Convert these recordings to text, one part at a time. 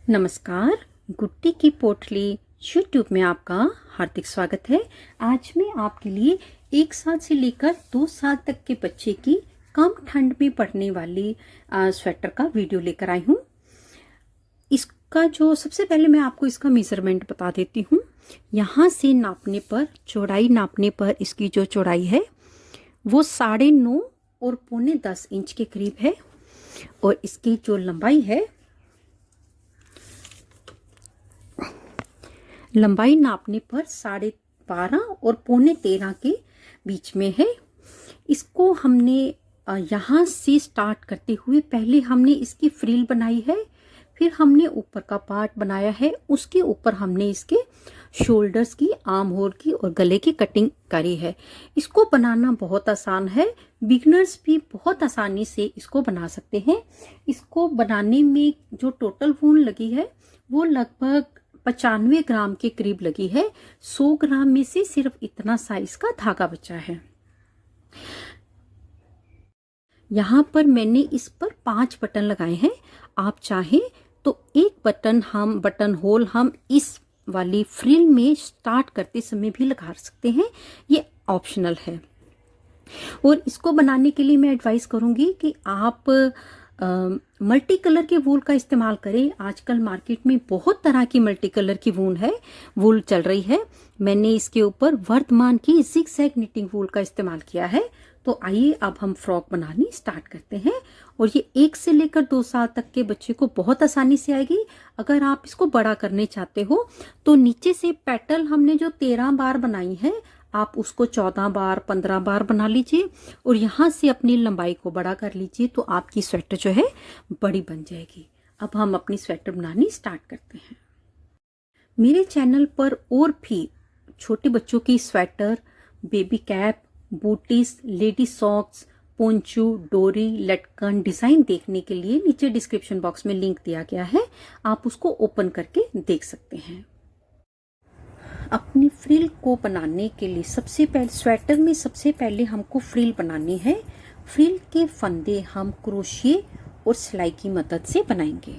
नमस्कार, गुड्डी की पोटली यूट्यूब में आपका हार्दिक स्वागत है। आज मैं आपके लिए 1 साल से लेकर 2 साल तक के बच्चे की कम ठंड में पड़ने वाली स्वेटर का वीडियो लेकर आई हूँ। इसका जो सबसे पहले मैं आपको इसका मेजरमेंट बता देती हूँ। यहाँ से नापने पर, चौड़ाई नापने पर इसकी जो चौड़ाई है वो 9.5 और पौने 10 इंच के करीब है और इसकी जो लंबाई नापने पर 12.5 और पौने 13 के बीच में है। इसको हमने यहाँ से स्टार्ट करते हुए पहले हमने इसकी फ्रिल बनाई है, फिर हमने ऊपर का पार्ट बनाया है, उसके ऊपर हमने इसके शोल्डर्स की, आर्म होल की और गले की कटिंग करी है। इसको बनाना बहुत आसान है, बिगनर्स भी बहुत आसानी से इसको बना सकते हैं। इसको बनाने में जो टोटल वून लगी है वो लगभग 95 ग्राम के करीब लगी है। 100 ग्राम में से सिर्फ इतना साइज का धागा बचा है। यहाँ पर मैंने इस पर 5 बटन लगाए हैं। आप चाहें तो एक बटन होल हम इस वाली फ्रिल में स्टार्ट करते समय भी लगा सकते हैं, ये ऑप्शनल है। और इसको बनाने के लिए मैं एडवाइस करूंगी कि आप मल्टी कलर के वूल का इस्तेमाल करें। आजकल मार्केट में बहुत तरह की मल्टी कलर की वूल चल रही है। मैंने इसके ऊपर वर्धमान की ज़िगज़ैग निटिंग वूल का इस्तेमाल किया है। तो आइए अब हम फ्रॉक बनानी स्टार्ट करते हैं। और ये 1 से लेकर 2 साल तक के बच्चे को बहुत आसानी से आएगी। अगर आप इसको बड़ा करने चाहते हो तो नीचे से पेटल हमने जो 13 बार बनाई है, आप उसको 14 बार 15 बार बना लीजिए और यहाँ से अपनी लंबाई को बड़ा कर लीजिए, तो आपकी स्वेटर जो है बड़ी बन जाएगी। अब हम अपनी स्वेटर बनानी स्टार्ट करते हैं। मेरे चैनल पर और भी छोटे बच्चों की sweater, baby cap, booties, lady socks, poncho, डोरी, लटकन डिजाइन देखने के लिए नीचे डिस्क्रिप्शन बॉक्स में लिंक दिया गया है, आप उसको ओपन करके देख सकते हैं। अपनी फ्रिल को बनाने के लिए स्वेटर में सबसे पहले हमको फ्रिल बनानी है। फ्रिल के फंदे हम क्रोशिये और सिलाई की मदद से बनाएंगे।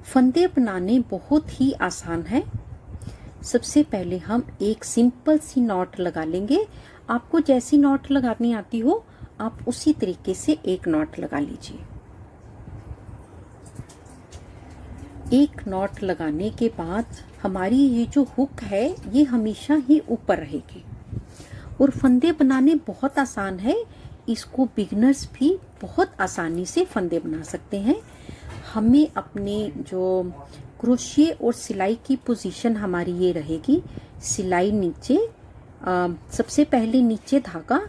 फंदे बनाने बहुत ही आसान है। सबसे पहले हम एक सिंपल सी नॉट लगा लेंगे। आपको जैसी नॉट लगानी आती हो आप उसी तरीके से एक नॉट लगा लीजिए। एक नॉट लगाने के बाद हमारी ये जो हुक है ये हमेशा ही ऊपर रहेगी। और फंदे बनाने बहुत आसान है, इसको बिगनर्स भी बहुत आसानी से फंदे बना सकते हैं। हमें अपने जो क्रोशिये और सिलाई की पोजीशन हमारी ये रहेगी। सिलाई नीचे, सबसे पहले नीचे धागा,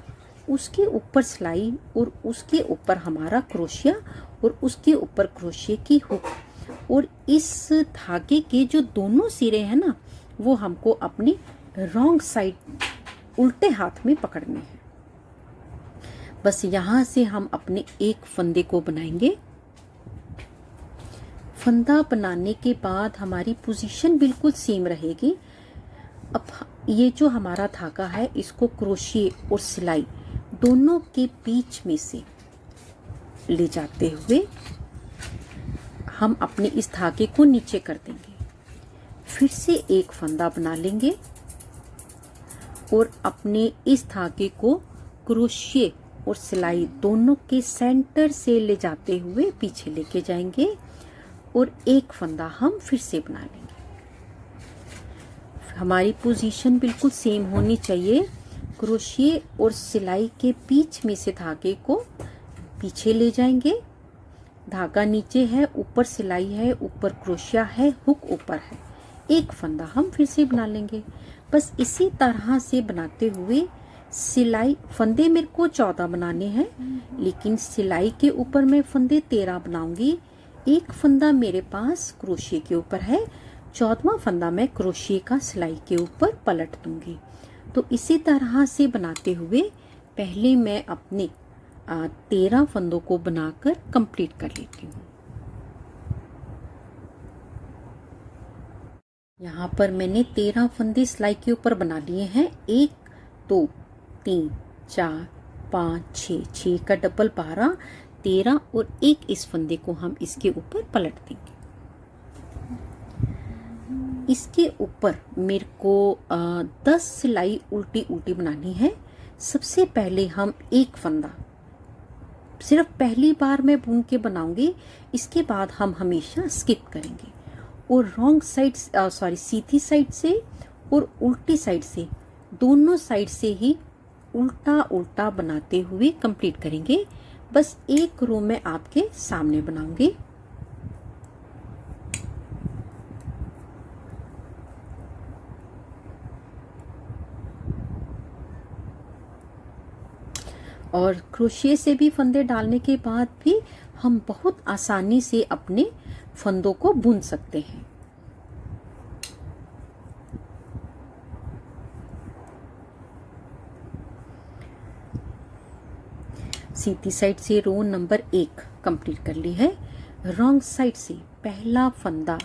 उसके ऊपर सिलाई और उसके ऊपर हमारा क्रोशिया और उसके ऊपर क्रोशिये की हुक। और इस धागे के जो दोनों सिरे हैं ना, वो हमको अपनी रॉन्ग साइड उल्टे हाथ में पकड़ने हैं। बस यहाँ से हम अपने एक फंदे को बनाएंगे। फंदा बनाने के बाद हमारी पोजीशन बिल्कुल सेम रहेगी। अब ये जो हमारा धागा है इसको क्रोशिये और सिलाई दोनों के बीच में से ले जाते हुए हम अपने इस धागे को नीचे कर देंगे। फिर से एक फंदा बना लेंगे और अपने इस धागे को क्रोशिये और सिलाई दोनों के सेंटर से ले जाते हुए पीछे लेके जाएंगे और एक फंदा हम फिर से बना लेंगे। हमारी पोजीशन बिल्कुल सेम होनी चाहिए। क्रोशिये और सिलाई के बीच में से धागे को पीछे ले जाएंगे। धागा नीचे है, ऊपर सिलाई है, ऊपर क्रोशिया है, हुक ऊपर है। एक फंदा हम फिर से बना लेंगे। बस इसी तरह से बनाते हुए सिलाई, फंदे मेरे को 14 बनाने हैं, लेकिन सिलाई के ऊपर मैं फंदे 13 बनाऊंगी। एक फंदा मेरे पास क्रोशिये के ऊपर है, 14वां फंदा मैं क्रोशिये का सिलाई के ऊपर पलट दूंगी। तो इसी तरह से बनाते हुए पहले मैं अपने 13 फंदों को बनाकर कंप्लीट कर लेती हूँ। यहाँ पर मैंने 13 फंदे सिलाई के ऊपर बना लिए हैं। 1 2 3 4 5 6 का डबल 12, 13 और एक इस फंदे को हम इसके ऊपर पलट देंगे। इसके ऊपर मेरे को 10 सिलाई उल्टी उल्टी बनानी है। सबसे पहले हम एक फंदा सिर्फ पहली बार मैं बुन के बनाऊंगी, इसके बाद हम हमेशा स्किप करेंगे और रॉन्ग साइड सीधी साइड से और उल्टी साइड से, दोनों साइड से ही उल्टा उल्टा बनाते हुए कंप्लीट करेंगे। बस एक रो में आपके सामने बनाऊंगी। और क्रोशिया से भी फंदे डालने के बाद भी हम बहुत आसानी से अपने फंदों को बुन सकते हैं। सीधी साइड से रो नंबर 1 कंप्लीट कर ली है। रॉन्ग साइड से पहला फंदा,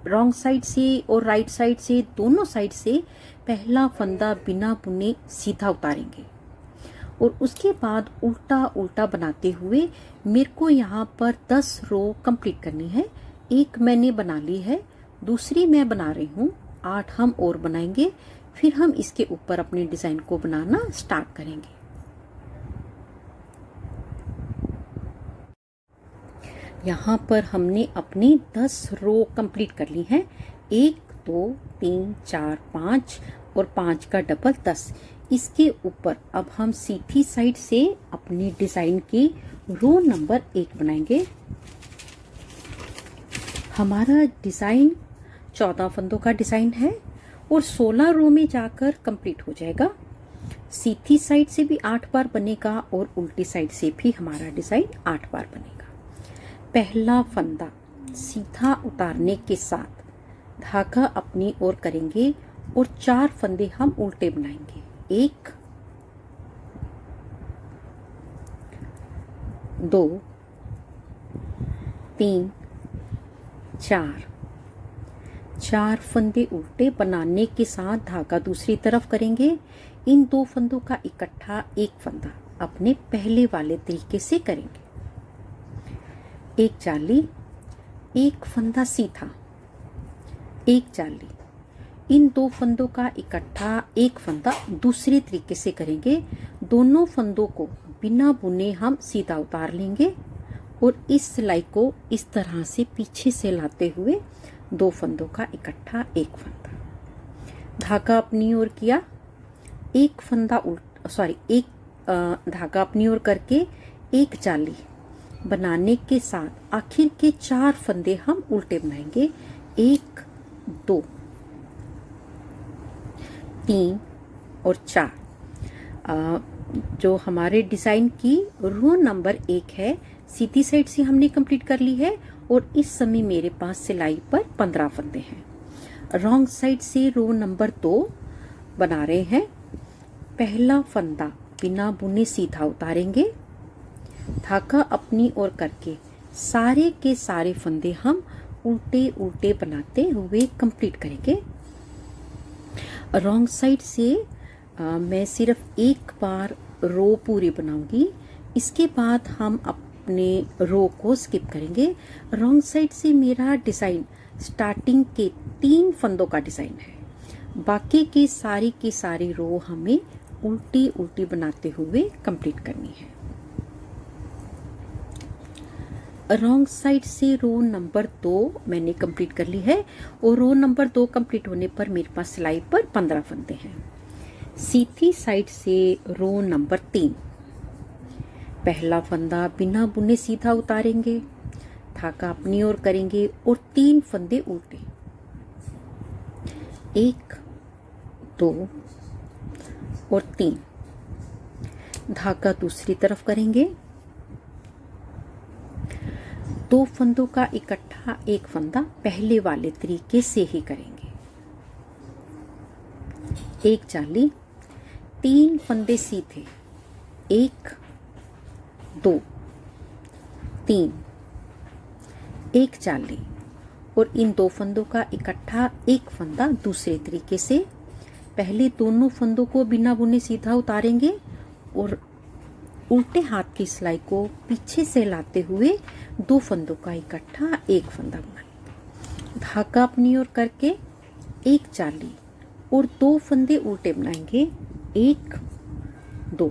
रॉन्ग साइड से और राइट साइड से, दोनों साइड से पहला फंदा बिना बुने सीधा उतारेंगे और उसके बाद उल्टा उल्टा बनाते हुए मेरे को यहाँ पर 10 रो कंप्लीट करनी है। एक मैंने बना ली है, दूसरी मैं बना रही हूँ, 8 हम और बनाएंगे। फिर हम इसके ऊपर अपने डिजाइन को बनाना स्टार्ट करेंगे। यहाँ पर हमने अपनी 10 रो कंप्लीट कर ली है। 1 2 3 4 5 और 5 का डबल 10। इसके ऊपर अब हम सीधी साइड से अपनी डिजाइन की रो नंबर 1 बनाएंगे। हमारा डिजाइन 14 फंदों का डिजाइन है और 16 रो में जाकर कंप्लीट हो जाएगा। सीधी साइड से भी 8 बार बनेगा और उल्टी साइड से भी हमारा डिजाइन 8 बार बनेगा। पहला फंदा सीधा उतारने के साथ धागा अपनी ओर करेंगे और 4 फंदे हम उल्टे बनाएंगे। 1 2 3 4 फंदे उल्टे बनाने के साथ धागा दूसरी तरफ करेंगे। इन 2 फंदों का इकट्ठा एक फंदा अपने पहले वाले तरीके से करेंगे। एक जाली, एक फंदा सीधा, एक जाली। इन 2 फंदों का इकट्ठा एक फंदा दूसरे तरीके से करेंगे। दोनों फंदों को बिना बुने हम सीधा उतार लेंगे और इस सिलाई को इस तरह से पीछे से लाते हुए 2 फंदों का इकट्ठा एक फंदा, धागा अपनी ओर किया, एक फंदा धागा अपनी ओर करके एक जाली बनाने के साथ आखिर के 4 फंदे हम उल्टे बनाएंगे। 1 2 3 और 4। जो हमारे डिजाइन की रो नंबर 1 है, सीधी साइड से हमने कंप्लीट कर ली है और इस समय मेरे पास सिलाई पर 15 फंदे हैं। रॉन्ग साइड से रो नंबर 2 बना रहे हैं। पहला फंदा बिना बुने सीधा उतारेंगे, धागा अपनी ओर करके सारे के सारे फंदे हम उल्टे उल्टे बनाते हुए कंप्लीट करेंगे। रॉन्ग साइड से मैं सिर्फ एक बार रो पूरी बनाऊंगी, इसके बाद हम अपने रो को स्किप करेंगे। रॉन्ग साइड से मेरा डिजाइन स्टार्टिंग के 3 फंदों का डिजाइन है, बाकी की सारी रो हमें उल्टी उल्टी बनाते हुए कंप्लीट करनी है। रॉन्ग साइड से रो नंबर 2 मैंने कंप्लीट कर ली है और रो नंबर 2 कंप्लीट होने पर मेरे पास सिलाई पर 15 फंदे हैं। सीधी साइड से रो नंबर 3, पहला फंदा बिना बुने सीधा उतारेंगे, धागा अपनी ओर करेंगे और 3 फंदे उल्टे, 1 2 और 3, धागा दूसरी तरफ करेंगे। 2 फंदों का इकट्ठा एक फंदा पहले वाले तरीके से ही करेंगे। एक जाली, 3 फंदे सीधे, 1 2 3, एक जाली और इन 2 फंदों का इकट्ठा एक फंदा दूसरे तरीके से। पहले दोनों फंदों को बिना बुने सीधा उतारेंगे और उल्टे हाथ की सिलाई को पीछे से लाते हुए 2 फंदों का इकट्ठा एक फंदा बनाएंगे। धागा अपनी ओर करके एक जाली और 2 फंदे उल्टे बनाएंगे, 1 2।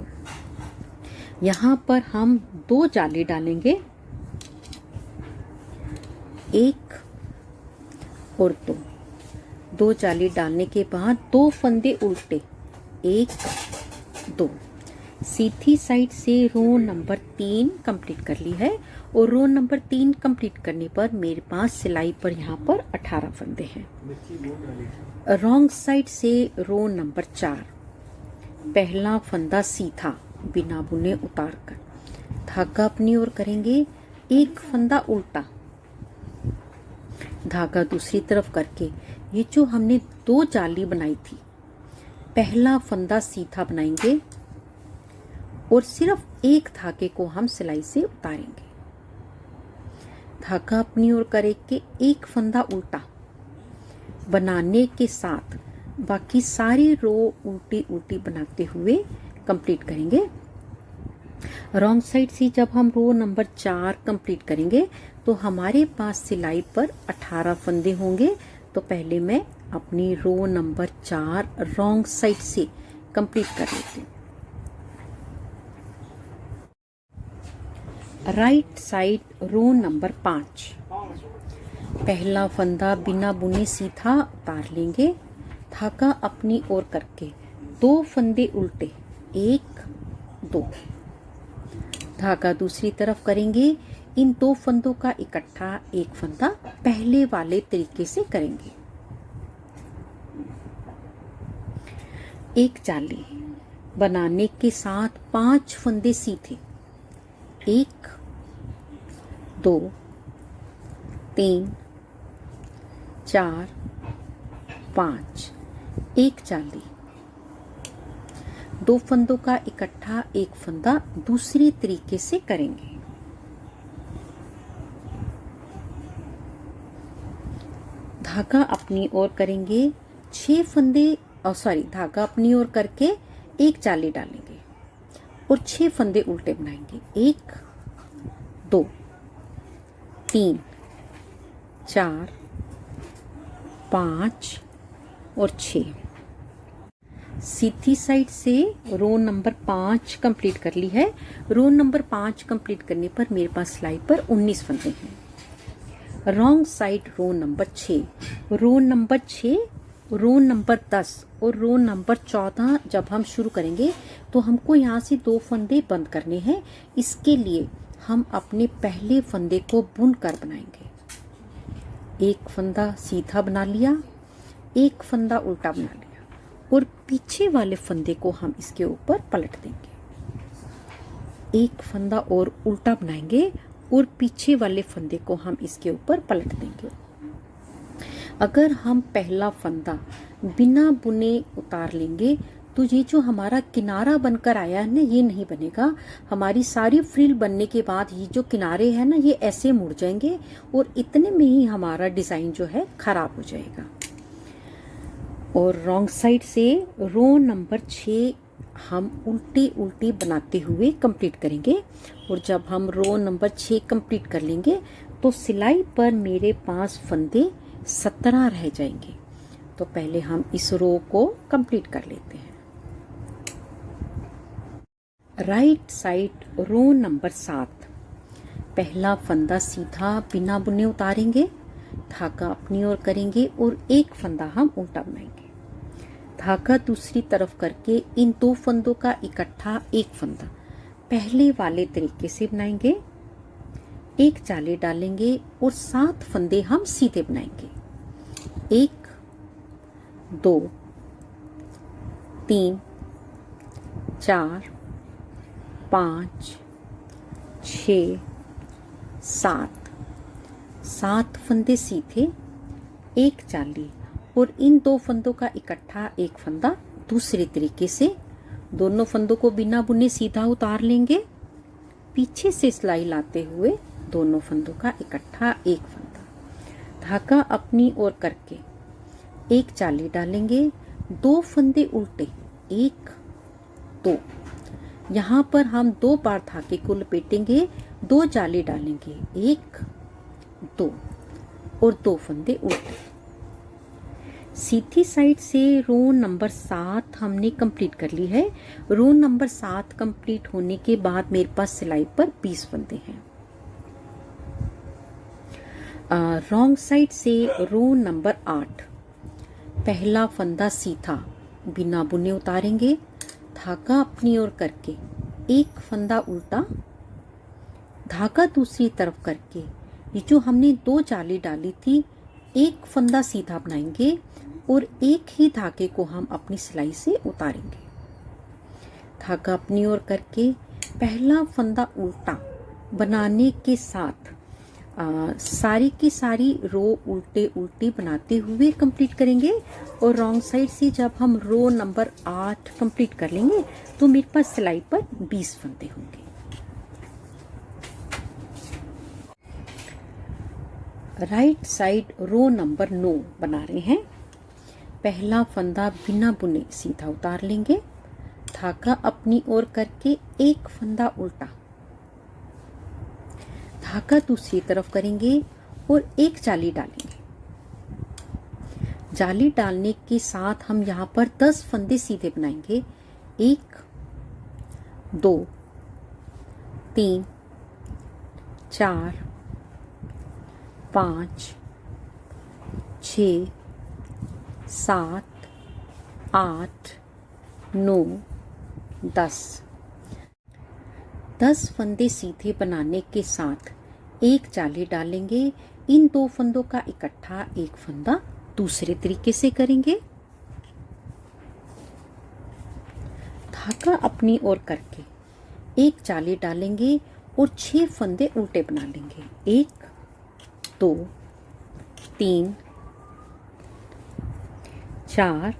यहाँ पर हम 2 जाली डालेंगे, 1 और 2 जाली डालने के बाद 2 फंदे उल्टे, 1 2। सीधी साइड से रो नंबर 3 कंप्लीट कर ली है और रो नंबर 3 कंप्लीट करने पर मेरे पास सिलाई पर यहाँ पर 18 फंदे हैं। रॉन्ग साइड से रो नंबर 4 पहला फंदा सीधा बिना बुने उतार कर धागा अपनी ओर करेंगे, 1 फंदा उल्टा, धागा दूसरी तरफ करके ये जो हमने 2 जाली बनाई थी, पहला फंदा सीधा बनाएंगे और सिर्फ 1 धागे को हम सिलाई से उतारेंगे। धागा अपनी ओर करके 1 फंदा उल्टा बनाने के साथ बाकी सारी रो उल्टी उल्टी बनाते हुए कंप्लीट करेंगे। रॉन्ग साइड से जब हम रो नंबर 4 कंप्लीट करेंगे तो हमारे पास सिलाई पर 18 फंदे होंगे। तो पहले मैं अपनी रो नंबर 4 रॉन्ग साइड से कंप्लीट कर लेती हूँ। राइट साइड रो नंबर 5 पहला फंदा बिना बुने सीधा उतार लेंगे, धागा अपनी ओर करके 2 फंदे उल्टे, 1 2, धागा दूसरी तरफ करेंगे। इन 2 फंदों का इकट्ठा 1 फंदा पहले वाले तरीके से करेंगे। एक जाली बनाने के साथ 5 फंदे सीधे, 1 2 3 4 5, एक जाली, 2 फंदों का इकट्ठा 1 फंदा दूसरे तरीके से करेंगे। धागा अपनी ओर करेंगे, 6 फंदे धागा अपनी ओर करके 1 जाली डालेंगे और 6 फंदे उल्टे बनाएंगे, 1 2 3 4 5 और 6। सीधी साइड से रो नंबर 5 कंप्लीट कर ली है। रो नंबर 5 कंप्लीट करने पर मेरे पास सिलाई पर 19 फंदे हैं। Wrong side row number 6, row number 6, row number 10 और रो नंबर 14 जब हम शुरू करेंगे तो हमको यहाँ से 2 फंदे बंद करने हैं। इसके लिए हम अपने पहले फंदे को बुन कर बनाएंगे। 1 फंदा सीधा बना लिया, 1 फंदा उल्टा बना लिया और पीछे वाले फंदे को हम इसके ऊपर पलट देंगे। 1 फंदा और उल्टा बनाएंगे और पीछे वाले फंदे को हम इसके ऊपर पलट देंगे। अगर हम पहला फंदा बिना बुने उतार लेंगे तो ये जो हमारा किनारा बनकर आया है ना, ये नहीं बनेगा। हमारी सारी फ्रिल बनने के बाद ये जो किनारे हैं ना, ये ऐसे मुड़ जाएंगे और इतने में ही हमारा डिजाइन जो है खराब हो जाएगा। और रॉन्ग साइड से रो नंबर 6 हम उल्टी उल्टी बनाते हुए कंप्लीट करेंगे। और जब हम रो नंबर 6 कंप्लीट कर लेंगे तो सिलाई पर मेरे पास फंदे 17 रह जाएंगे। तो पहले हम इस रो को कंप्लीट कर लेते हैं। राइट साइड रो नंबर 7 पहला फंदा सीधा बिना बुने उतारेंगे, धागा अपनी ओर करेंगे और 1 फंदा हम उल्टा बनाएंगे। धागा दूसरी तरफ करके इन 2 फंदों का इकट्ठा 1 फंदा पहले वाले तरीके से बनाएंगे। 1 जाली डालेंगे और 7 फंदे हम सीधे बनाएंगे। 1 2 3 4 5 6 7 फंदे सीधे, 1 जाली और इन 2 फंदों का इकट्ठा 1 फंदा दूसरे तरीके से। दोनों फंदों को बिना बुने सीधा उतार लेंगे। पीछे से सिलाई लाते हुए दोनों फंदों का इकट्ठा 1 फंदा, धागा अपनी ओर करके 1 जाली डालेंगे, 2 फंदे उल्टे, 1 2। यहाँ पर हम 2 बार धागे को लपेटेंगे, 2 जाली डालेंगे, 1 2 और 2 फंदे उल्टे। सीधी साइड से रो नंबर 7 हमने कंप्लीट कर ली है। रो नंबर 7 कंप्लीट होने के बाद मेरे पास सिलाई पर 20 फंदे हैं। रॉन्ग साइड से रो नंबर 8, पहला फंदा सीधा बिना बुने उतारेंगे, धागा अपनी ओर करके एक फंदा उल्टा, धागा दूसरी तरफ करके ये जो हमने 2 जाली डाली थी, एक फंदा सीधा बनाएंगे और एक ही धागे को हम अपनी सिलाई से उतारेंगे। धागा अपनी ओर करके पहला फंदा उल्टा बनाने के साथ सारी की सारी रो उल्टे उल्टी बनाते हुए कंप्लीट करेंगे। और रॉन्ग साइड से जब हम रो नंबर 8 कंप्लीट कर लेंगे तो मेरे पास सिलाई पर 20 फंदे होंगे। राइट साइड रो नंबर 9 बना रहे हैं। पहला फंदा बिना बुने सीधा उतार लेंगे, धागा अपनी ओर करके एक फंदा उल्टा, धागा दूसरी तरफ करेंगे और एक जाली डालेंगे। जाली डालने के साथ हम यहाँ पर 10 फंदे सीधे बनाएंगे। 1 2 3 4 5 6 7 8 9 10 फंदे सीधे बनाने के साथ एक जाली डालेंगे। इन 2 फंदों का इकट्ठा एक फंदा दूसरे तरीके से करेंगे। धागा अपनी ओर करके एक जाली डालेंगे और 6 फंदे उल्टे बना लेंगे। 1 2 3 4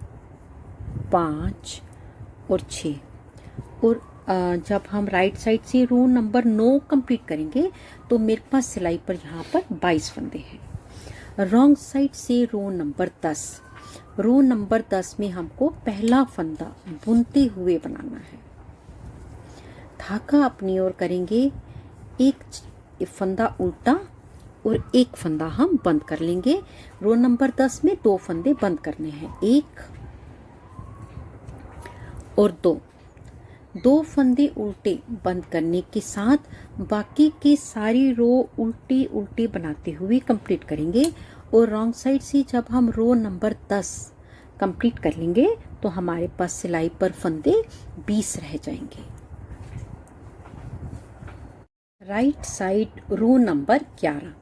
5 और 6। और जब हम राइट साइड से रो नंबर 9 कंप्लीट करेंगे तो मेरे पास सिलाई पर यहाँ पर 22 फंदे हैं। रॉन्ग साइड से रो नंबर 10, रो नंबर 10 में हमको पहला फंदा बुनते हुए बनाना है। धागा अपनी ओर करेंगे, एक फंदा उल्टा और एक फंदा हम बंद कर लेंगे। रो नंबर 10 में 2 फंदे बंद करने हैं, 1 और 2 फंदे उल्टे बंद करने के साथ बाकी की सारी रो उल्टी उल्टी बनाते हुए कंप्लीट करेंगे। और रॉन्ग साइड से जब हम रो नंबर 10 कंप्लीट कर लेंगे तो हमारे पास सिलाई पर फंदे 20 रह जाएंगे। राइट साइड रो नंबर 11,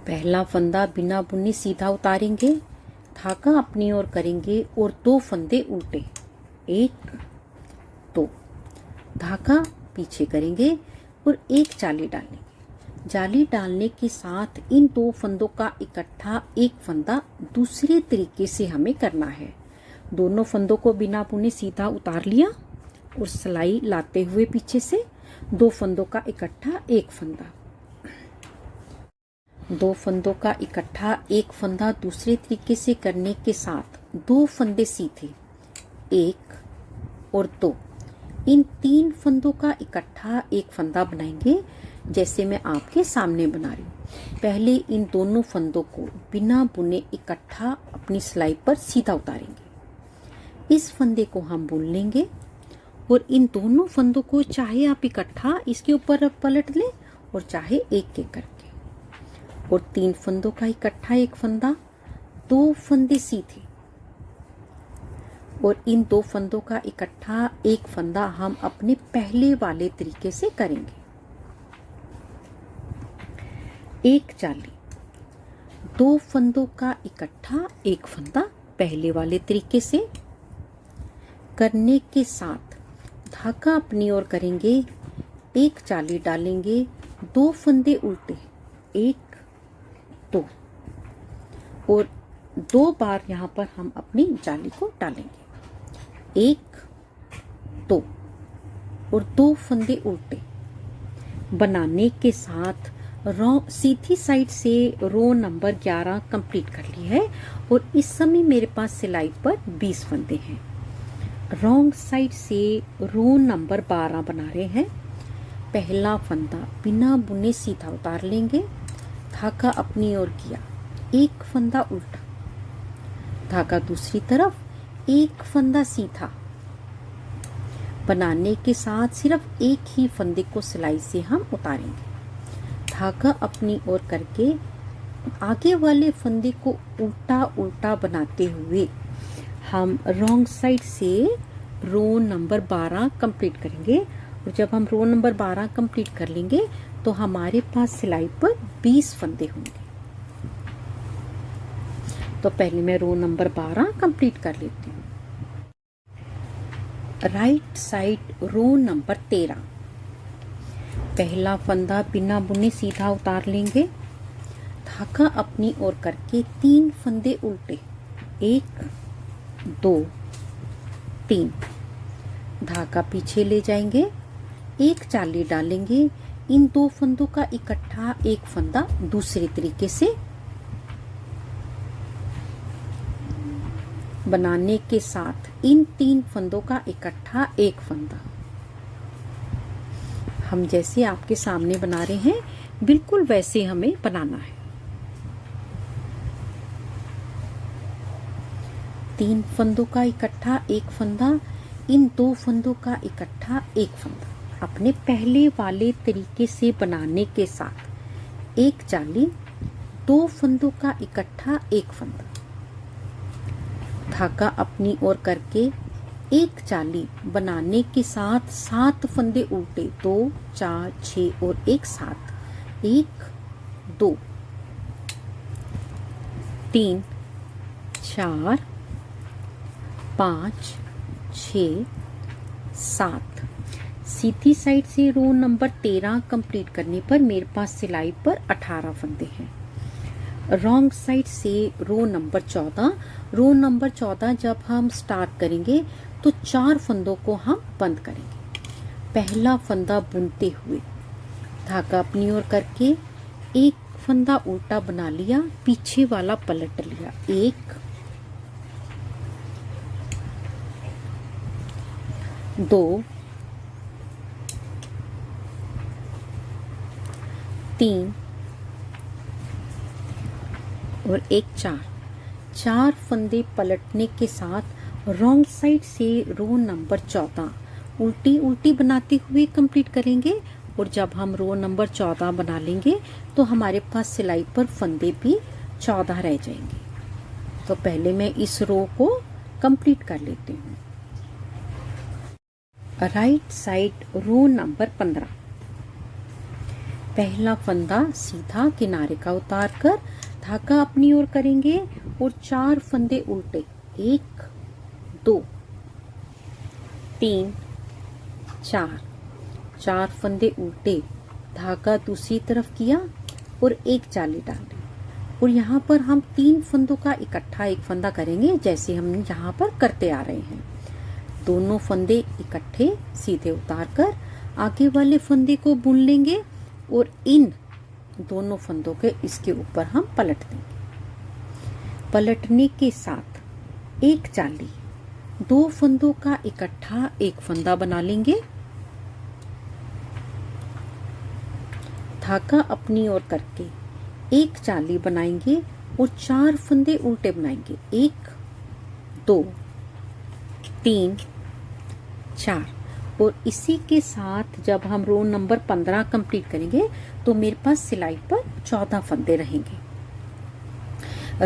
पहला फंदा बिना बुने सीधा उतारेंगे, धागा अपनी ओर करेंगे और 2 फंदे उल्टे, 1 2, धागा पीछे करेंगे और एक जाली डालेंगे। जाली डालने के साथ इन 2 फंदों का इकट्ठा एक फंदा दूसरे तरीके से हमें करना है। दोनों फंदों को बिना बुने सीधा उतार लिया और सिलाई लाते हुए पीछे से 2 फंदों का इकट्ठा एक फंदा, 2 फंदों का इकट्ठा एक फंदा दूसरे तरीके से करने के साथ 2 फंदे सीधे, 1 और 2। इन 3 फंदों का इकट्ठा एक फंदा बनाएंगे जैसे मैं आपके सामने बना रही हूँ। पहले इन दोनों फंदों को बिना बुने इकट्ठा अपनी सिलाई पर सीधा उतारेंगे। इस फंदे को हम बुन लेंगे और इन दोनों फंदों को चाहे आप इकट्ठा इसके ऊपर पलट लें और चाहे एक एक करके, और 3 फंदों का इकट्ठा एक फंदा, 2 फंदे सीधे और इन 2 फंदों का इकट्ठा एक फंदा हम अपने पहले वाले तरीके से करेंगे। एक जाली, 2 फंदों का इकट्ठा एक फंदा पहले वाले तरीके से करने के साथ धागा अपनी ओर करेंगे, एक जाली डालेंगे, 2 फंदे उल्टे, 1 2 और 2 बार यहाँ पर हम अपनी जाली को डालेंगे, 1 2 और 2 फंदे उल्टे बनाने के साथ सीधी साइड से रो नंबर 11 कंप्लीट कर ली है। और इस समय मेरे पास सिलाई पर 20 फंदे हैं। रॉन्ग साइड से रो नंबर 12 बना रहे हैं। पहला फंदा बिना बुने सीधा उतार लेंगे, धागा अपनी ओर किया, एक फंदा उल्टा, धागा दूसरी तरफ, एक फंदा सीधा बनाने के साथ सिर्फ एक ही फंदे को सिलाई से हम उतारेंगे। धागा अपनी ओर करके आगे वाले फंदे को उल्टा उल्टा बनाते हुए हम रॉन्ग साइड से रो नंबर 12 कंप्लीट करेंगे। और जब हम रो नंबर 12 कंप्लीट कर लेंगे तो हमारे पास सिलाई पर 20 फंदे होंगे। तो पहले मैं रो नंबर 12 कंप्लीट कर लेती हूँ। राइट साइड रो नंबर 13, पहला फंदा बिना बुने सीधा उतार लेंगे। धागा अपनी ओर करके 3 फंदे उल्टे, 1 2 3, धागा पीछे ले जाएंगे, एक चाली डालेंगे। इन 2 फंदों का इकट्ठा एक फंदा दूसरे तरीके से बनाने के साथ इन 3 फंदों का इकट्ठा एक फंदा। हम जैसे आपके सामने बना रहे हैं बिल्कुल वैसे हमें बनाना है। 3 फंदों का इकट्ठा एक फंदा, इन 2 फंदों का इकट्ठा एक फंदा अपने पहले वाले तरीके से बनाने के साथ एक चाली, 2 फंदों का इकट्ठा एक फंदा। धागा अपनी ओर करके एक चाली बनाने के साथ 7 फंदे उल्टे, 2 4 6 और 1 7, 1 2 3 4 5 6 7। सीधी साइड से रो नंबर 13 कंप्लीट करने पर मेरे पास सिलाई पर 18 फंदे हैं। रॉन्ग साइड से रो नंबर 14, रो नंबर 14 जब हम स्टार्ट करेंगे तो 4 फंदों को हम बंद करेंगे। पहला फंदा बुनते हुए धागा अपनी ओर करके एक फंदा उल्टा बना लिया, पीछे वाला पलट लिया, 1 2 3 और 1 4 फंदे पलटने के साथ रॉन्ग साइड से रो नंबर 14 उल्टी उल्टी बनाते हुए कंप्लीट करेंगे। और जब हम रो नंबर 14 बना लेंगे तो हमारे पास सिलाई पर फंदे भी 14 रह जाएंगे। तो पहले मैं इस रो को कंप्लीट कर लेती हूँ। राइट साइड रो नंबर 15, पहला फंदा सीधा किनारे का उतार कर धागा अपनी ओर करेंगे और 4 फंदे उल्टे, 1 2 3 4 फंदे उल्टे, धागा दूसरी तरफ किया और एक चाली डाली। और यहाँ पर हम 3 फंदों का इकट्ठा एक फंदा करेंगे जैसे हम यहाँ पर करते आ रहे हैं। दोनों फंदे इकट्ठे सीधे उतार कर आगे वाले फंदे को बुन लेंगे और इन दोनों फंदों के इसके ऊपर हम पलट देंगे। पलटने के साथ एक चाली, 2 फंदों का इकट्ठा एक फंदा बना लेंगे। धागा अपनी ओर करके एक चाली बनाएंगे और 4 फंदे उल्टे बनाएंगे, 1 2 3 4। और इसी के साथ जब हम रो नंबर 15 कंप्लीट करेंगे तो मेरे पास सिलाई पर 14 फंदे रहेंगे।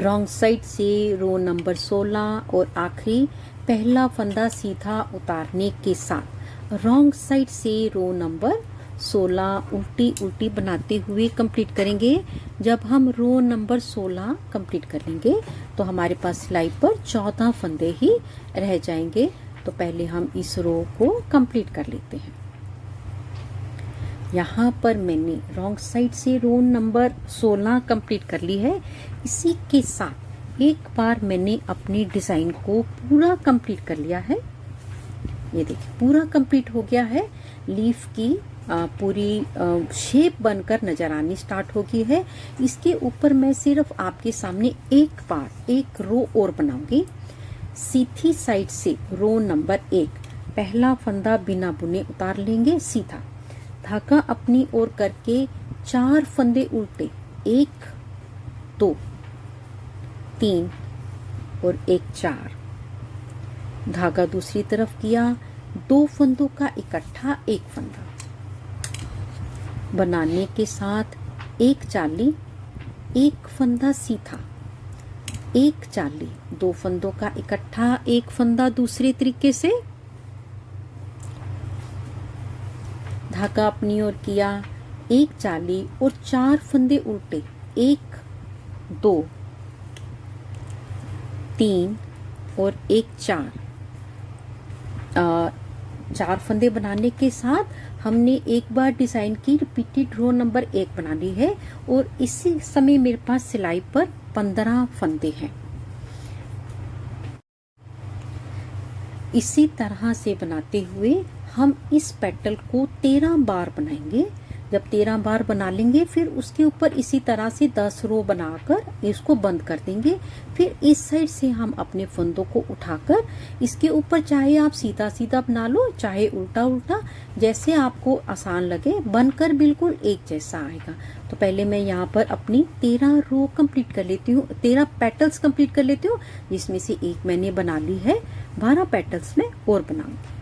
रॉन्ग साइड से रो नंबर 16 और आखिरी पहला फंदा सीधा उतारने के साथ रॉन्ग साइड से रो नंबर 16 उल्टी उल्टी बनाते हुए कंप्लीट करेंगे। जब हम रो नंबर 16 कंप्लीट कर लेंगे तो हमारे पास सिलाई पर 14 फंदे ही रह जाएंगे। तो पहले हम इस रो को कंप्लीट कर लेते हैं। यहाँ पर मैंने रॉन्ग साइड से रो नंबर 16 कंप्लीट कर ली है। इसी के साथ एक बार मैंने अपनी डिज़ाइन को पूरा कंप्लीट कर लिया है। ये देखिए पूरा कंप्लीट हो गया है। लीफ की पूरी शेप बनकर नजर आनी स्टार्ट हो गई है। इसके ऊपर मैं सिर्फ आपके सामने एक बार एक रो और बनाऊंगी। सीधी साइड से रो नंबर 1 पहला फंदा बिना बुने उतार लेंगे सीधा, धागा अपनी ओर करके 4 फंदे उल्टे, 1 2 3 और एक 4, धागा दूसरी तरफ किया, 2 फंदों का इकट्ठा एक फंदा बनाने के साथ एक चाली, एक फंदा सीधा, एक चाली, 2 फंदों का इकट्ठा एक फंदा दूसरे तरीके से, धागा अपनी ओर किया, एक चाली और 4 फंदे उल्टे, 1 2 3 और एक 4, 4 फंदे बनाने के साथ हमने एक बार डिजाइन की रिपीटेड रो नंबर 1 बना ली है और इसी समय मेरे पास सिलाई पर 15 फंदे हैं। इसी तरह से बनाते हुए हम इस पेटल को 13 बार बनाएंगे। जब 13 बार बना लेंगे फिर उसके ऊपर इसी तरह से 10 रो बनाकर इसको बंद कर देंगे। फिर इस साइड से हम अपने फंदों को उठाकर इसके ऊपर चाहे आप सीधा सीधा बना लो, चाहे उल्टा उल्टा, जैसे आपको आसान लगे, बनकर बिल्कुल एक जैसा आएगा। तो पहले मैं यहाँ पर अपनी 13 रो कंप्लीट कर लेती हूँ, 13 पेटल्स कंप्लीट कर लेती हूँ, जिसमें से एक मैंने बना ली है। 12 पेटल्स में और बनाऊंगी।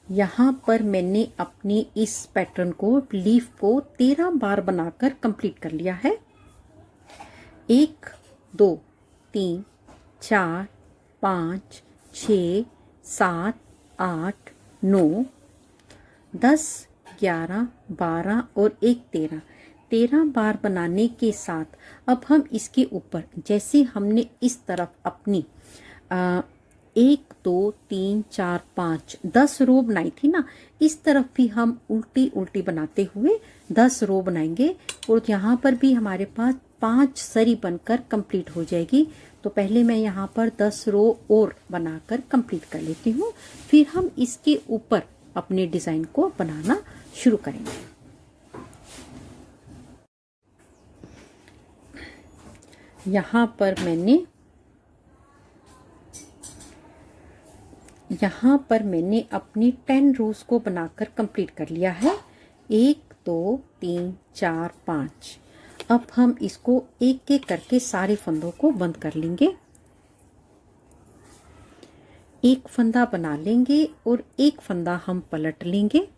यहाँ पर मैंने अपनी इस पैटर्न को, लीफ को 13 बार बनाकर कंप्लीट कर लिया है। 1 2 3 4 5 6 7 8 9 10 11 12 और एक 13 बार बनाने के साथ अब हम इसके ऊपर, जैसे हमने इस तरफ अपनी 1 2 3 4 5 10 रो बनाई थी ना, इस तरफ भी हम उल्टी उल्टी बनाते हुए 10 रो बनाएंगे और यहाँ पर भी हमारे पास 5 सरी बनकर कंप्लीट हो जाएगी। तो पहले मैं यहाँ पर 10 रो और बनाकर कंप्लीट कर लेती हूँ, फिर हम इसके ऊपर अपने डिजाइन को बनाना शुरू करेंगे। यहाँ पर मैंने अपनी 10 रोज को बनाकर कंप्लीट कर लिया है। 1 2 3 4 5। अब हम इसको एक एक करके सारे फंदों को बंद कर लेंगे। एक फंदा बना लेंगे और एक फंदा हम पलट लेंगे।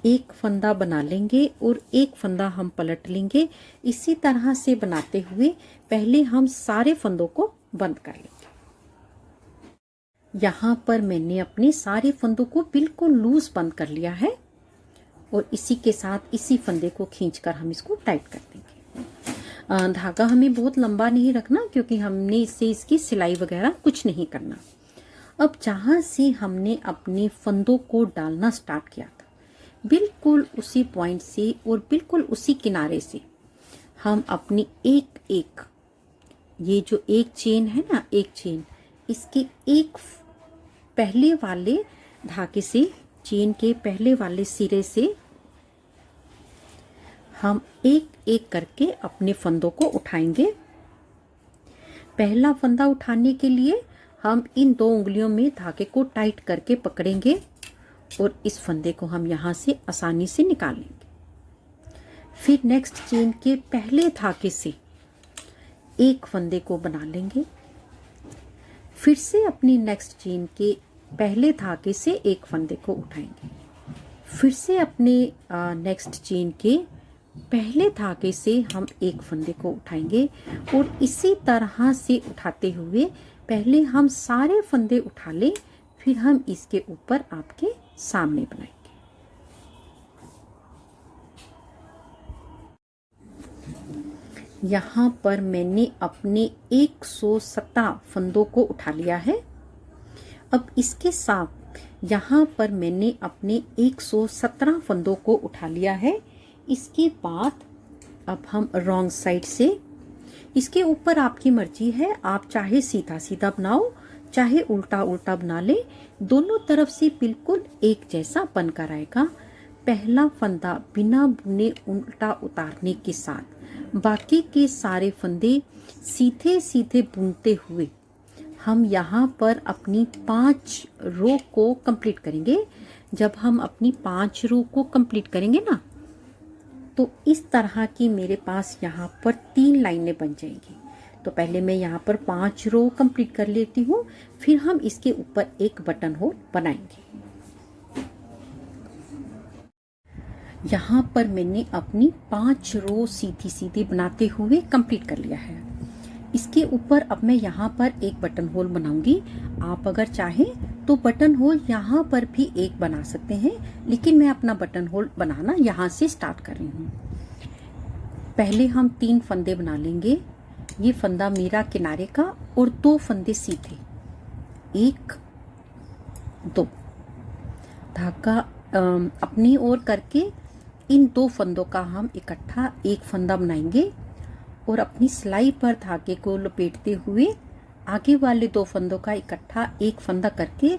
एक फंदा बना लेंगे और एक फंदा हम पलट लेंगे। इसी तरह से बनाते हुए पहले हम सारे फंदों को बंद कर लेंगे। यहाँ पर मैंने अपने सारे फंदों को बिल्कुल लूज बंद कर लिया है और इसी के साथ इसी फंदे को खींचकर हम इसको टाइट कर देंगे। धागा हमें बहुत लंबा नहीं रखना क्योंकि हमने इससे इसकी सिलाई वगैरह कुछ नहीं करना। अब जहाँ से हमने अपने फंदों को डालना स्टार्ट किया था, बिल्कुल उसी पॉइंट से और बिल्कुल उसी किनारे से हम अपनी एक ये जो एक चेन है ना, एक चेन, इसके एक पहले वाले धागे से, चेन के पहले वाले सिरे से हम एक एक करके अपने फंदों को उठाएंगे। पहला फंदा उठाने के लिए हम इन 2 उंगलियों में धागे को टाइट करके पकड़ेंगे और इस फंदे को हम यहाँ से आसानी से निकाल लेंगे। फिर नेक्स्ट चेन के पहले धागे से एक फंदे को बना लेंगे। फिर से अपनी नेक्स्ट चेन के पहले धागे से एक फंदे को उठाएंगे। फिर से अपने नेक्स्ट चेन के पहले धागे से हम एक फंदे को उठाएंगे और इसी तरह से उठाते हुए पहले हम सारे फंदे उठा लें, फिर हम इसके ऊपर आपके सामने बनाएंगे। यहाँ पर मैंने अपने 117 फंदों को उठा लिया है। अब इसके साथ यहाँ पर मैंने अपने 117 फंदों को उठा लिया है। इसके बाद अब हम रॉन्ग साइड से, इसके ऊपर आपकी मर्जी है, आप चाहे सीधा सीधा बनाओ चाहे उल्टा उल्टा बना ले, दोनों तरफ से बिल्कुल एक जैसा बनकर आएगा। पहला फंदा बिना बुने उल्टा उतारने के साथ बाकी के सारे फंदे सीधे सीधे बुनते हुए हम यहाँ पर अपनी 5 रो को कंप्लीट करेंगे। जब हम अपनी 5 रो को कंप्लीट करेंगे ना, तो इस तरह की मेरे पास यहाँ पर 3 लाइनें बन जाएंगी। तो पहले मैं यहाँ पर 5 रो कंप्लीट कर लेती हूँ, फिर हम इसके ऊपर एक बटन होल बनाएंगे। यहाँ पर मैंने अपनी 5 रो सीधी सीधी बनाते हुए कंप्लीट कर लिया है। इसके ऊपर अब मैं यहाँ पर एक बटन होल बनाऊंगी। आप अगर चाहें तो बटन होल यहाँ पर भी एक बना सकते हैं, लेकिन मैं अपना बटन होल बनाना यहाँ से स्टार्ट कर रही हूँ। पहले हम 3 फंदे बना लेंगे। ये फंदा मेरा किनारे का और 2 फंदे सीधे, 1 2 धागा अपनी ओर करके इन 2 फंदों का हम इकट्ठा एक फंदा बनाएंगे और अपनी सिलाई पर धागे को लपेटते हुए आगे वाले 2 फंदों का इकट्ठा एक फंदा करके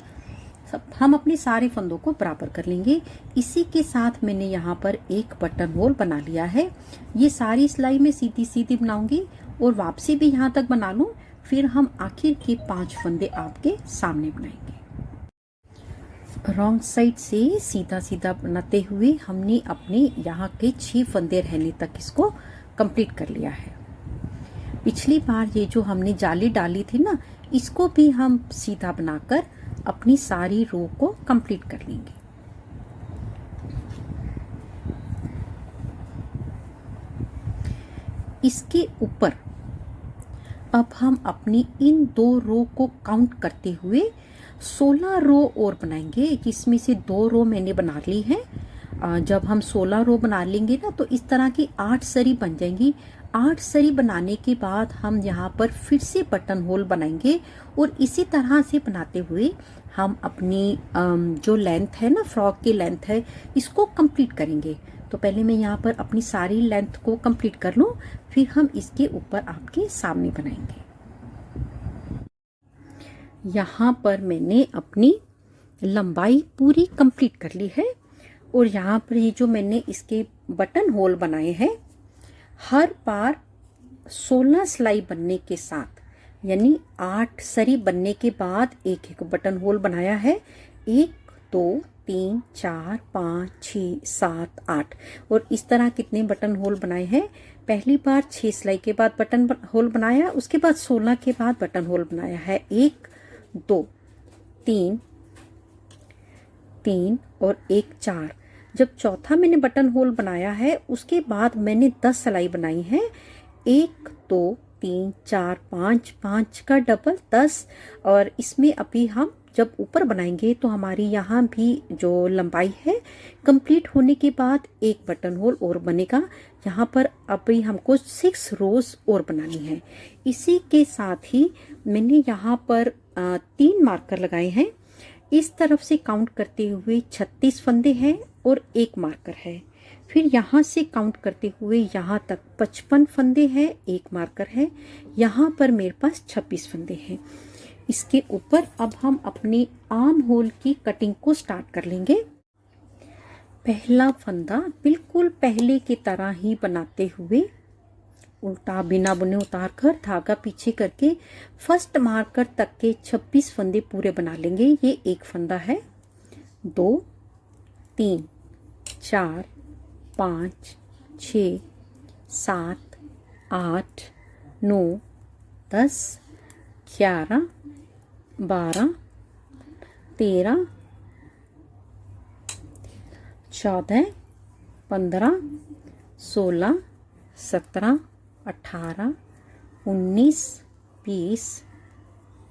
हम अपने सारे फंदों को बराबर कर लेंगे। इसी के साथ मैंने यहाँ पर एक बटन होल बना लिया है। ये सारी सिलाई में सीधी सीधी बनाऊंगी और वापसी भी यहाँ तक बना लूँ, फिर हम आखिर के 5 फंदे आपके सामने बनाएंगे। रॉन्ग साइड से सीधा सीधा बनाते हुए हमने अपने यहाँ के 6 फंदे रहने तक इसको कंप्लीट कर लिया है। पिछली बार ये जो हमने जाली डाली थी ना, इसको भी हम सीधा बनाकर अपनी सारी रो को कंप्लीट कर लेंगे। इसके ऊपर अब हम अपनी इन 2 रो को काउंट करते हुए 16 रो और बनाएंगे, जिसमें से 2 रो मैंने बना ली है। जब हम 16 रो बना लेंगे ना, तो इस तरह की 8 सरी बन जाएंगी। 8 सरी बनाने के बाद हम यहाँ पर फिर से बटन होल बनाएंगे और इसी तरह से बनाते हुए हम अपनी जो लेंथ है ना, फ्रॉक की लेंथ है, इसको कंप्लीट करेंगे। तो पहले मैं यहाँ पर अपनी सारी लेंथ को कंप्लीट कर लूँ, फिर हम इसके ऊपर आपके सामने बनाएंगे। यहाँ पर मैंने अपनी लंबाई पूरी कंप्लीट कर ली है और यहाँ पर ये जो मैंने इसके बटन होल बनाए हैं, हर बार 16 सिलाई बनने के साथ, यानी 8 सरी बनने के बाद एक एक बटन होल बनाया है। 1 2 3 4 5 6 7 8 और इस तरह कितने बटन होल बनाए हैं। पहली बार 6 सिलाई के बाद बटन होल बनाया, उसके बाद 16 के बाद बटन होल बनाया है। 1 2 3 3 और 1 4। जब चौथा मैंने बटन होल बनाया है, उसके बाद मैंने 10 सिलाई बनाई है। 1 2 3 4 5 5 का डबल 10। और इसमें अभी हम जब ऊपर बनाएंगे तो हमारी यहाँ भी जो लंबाई है कंप्लीट होने के बाद एक बटन होल और बनेगा। यहाँ पर अभी हमको 6 रोज और बनानी है। इसी के साथ ही मैंने यहाँ पर 3 मार्कर लगाए हैं। इस तरफ से काउंट करते हुए 36 फंदे हैं और 1 मार्कर है। फिर यहाँ से काउंट करते हुए यहाँ तक 55 फंदे हैं, 1 मार्कर है। यहाँ पर मेरे पास 26 फंदे हैं। इसके ऊपर अब हम अपनी आर्म होल की कटिंग को स्टार्ट कर लेंगे। पहला फंदा बिल्कुल पहले की तरह ही बनाते हुए उल्टा बिना बुने उतार कर धागा पीछे करके फर्स्ट मार्कर तक के 26 फंदे पूरे बना लेंगे। ये एक फंदा है। 2 3 4 5 6 7 8 9 10 11 12 13 14 15 16 17 18 19 20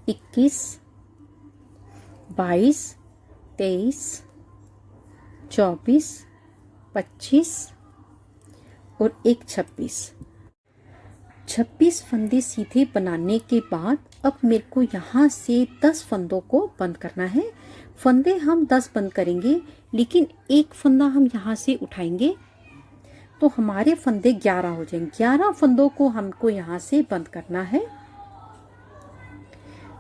21 22 23 24 25 और एक 26 फंदे सीधे बनाने के बाद अब मेरे को यहाँ से 10 फंदों को बंद करना है। फंदे हम 10 बंद करेंगे, लेकिन एक फंदा हम यहाँ से उठाएंगे तो हमारे फंदे 11 हो जाएंगे। 11 फंदों को हमको यहाँ से बंद करना है।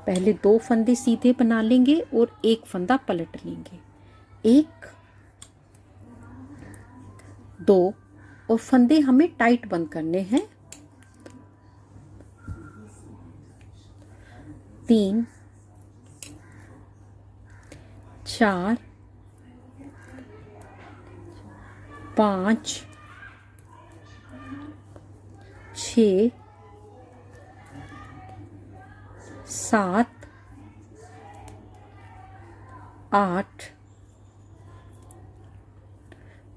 पहले 2 फंदे सीधे बना लेंगे और एक फंदा पलट लेंगे। 1 2 और फंदे हमें टाइट बंद करने हैं। 3 4 5 6 7 8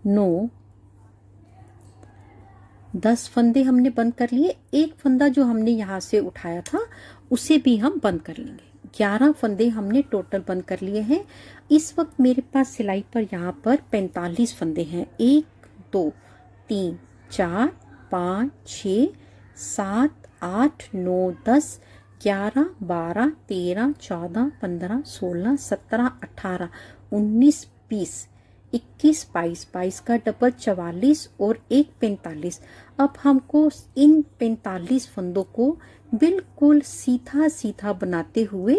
9 10 फंदे हमने बंद कर लिए। एक फंदा जो हमने यहाँ से उठाया था उसे भी हम बंद कर लेंगे। 11 फंदे हमने टोटल बंद कर लिए हैं। इस वक्त मेरे पास सिलाई पर यहाँ पर 45 फंदे हैं। 1 2 3 4 5 6 7 8 9 10 11 12 13 14 15 16 17 18 19 20 21 22 22 का डबल 44 और 1 45। अब हमको इन 45 फंदों को बिल्कुल सीधा सीधा बनाते हुए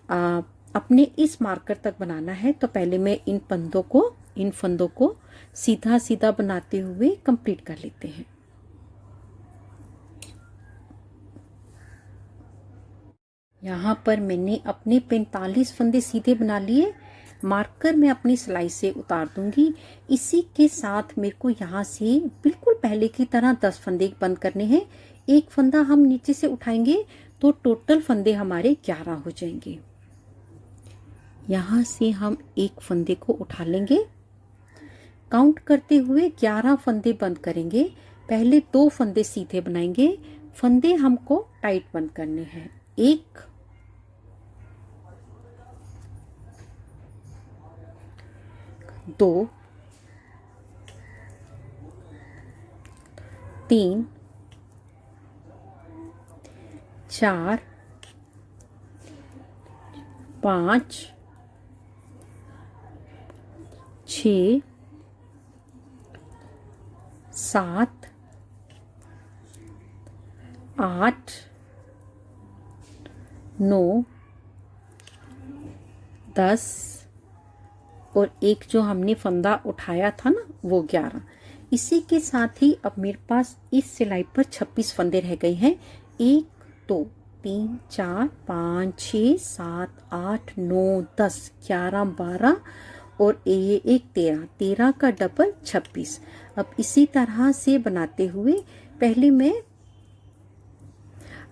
अपने इस मार्कर तक बनाना है। तो पहले मैं इन फंदों को सीधा सीधा बनाते हुए कंप्लीट कर लेते हैं। यहाँ पर मैंने अपने 45 फंदे सीधे बना लिए। मार्कर मैं अपनी सिलाई से उतार दूंगी। इसी के साथ मेरे को यहाँ से बिल्कुल पहले की तरह 10 फंदे बंद करने हैं। एक फंदा हम नीचे से उठाएंगे तो टोटल फंदे हमारे 11 हो जाएंगे। यहाँ से हम एक फंदे को उठा लेंगे, काउंट करते हुए 11 फंदे बंद करेंगे। पहले 2 फंदे सीधे बनाएंगे। फंदे हमको टाइट बंद करने हैं। 1 2 3 4 5 6 7 8 9 10 और एक जो हमने फंदा उठाया था ना वो 11। इसी के साथ ही अब मेरे पास इस सिलाई पर 26 फंदे रह गए हैं। 1 2 3 4 5 6 7 8 9 10 11 12 और एक 13 का डबल 26। अब इसी तरह से बनाते हुए पहले मैं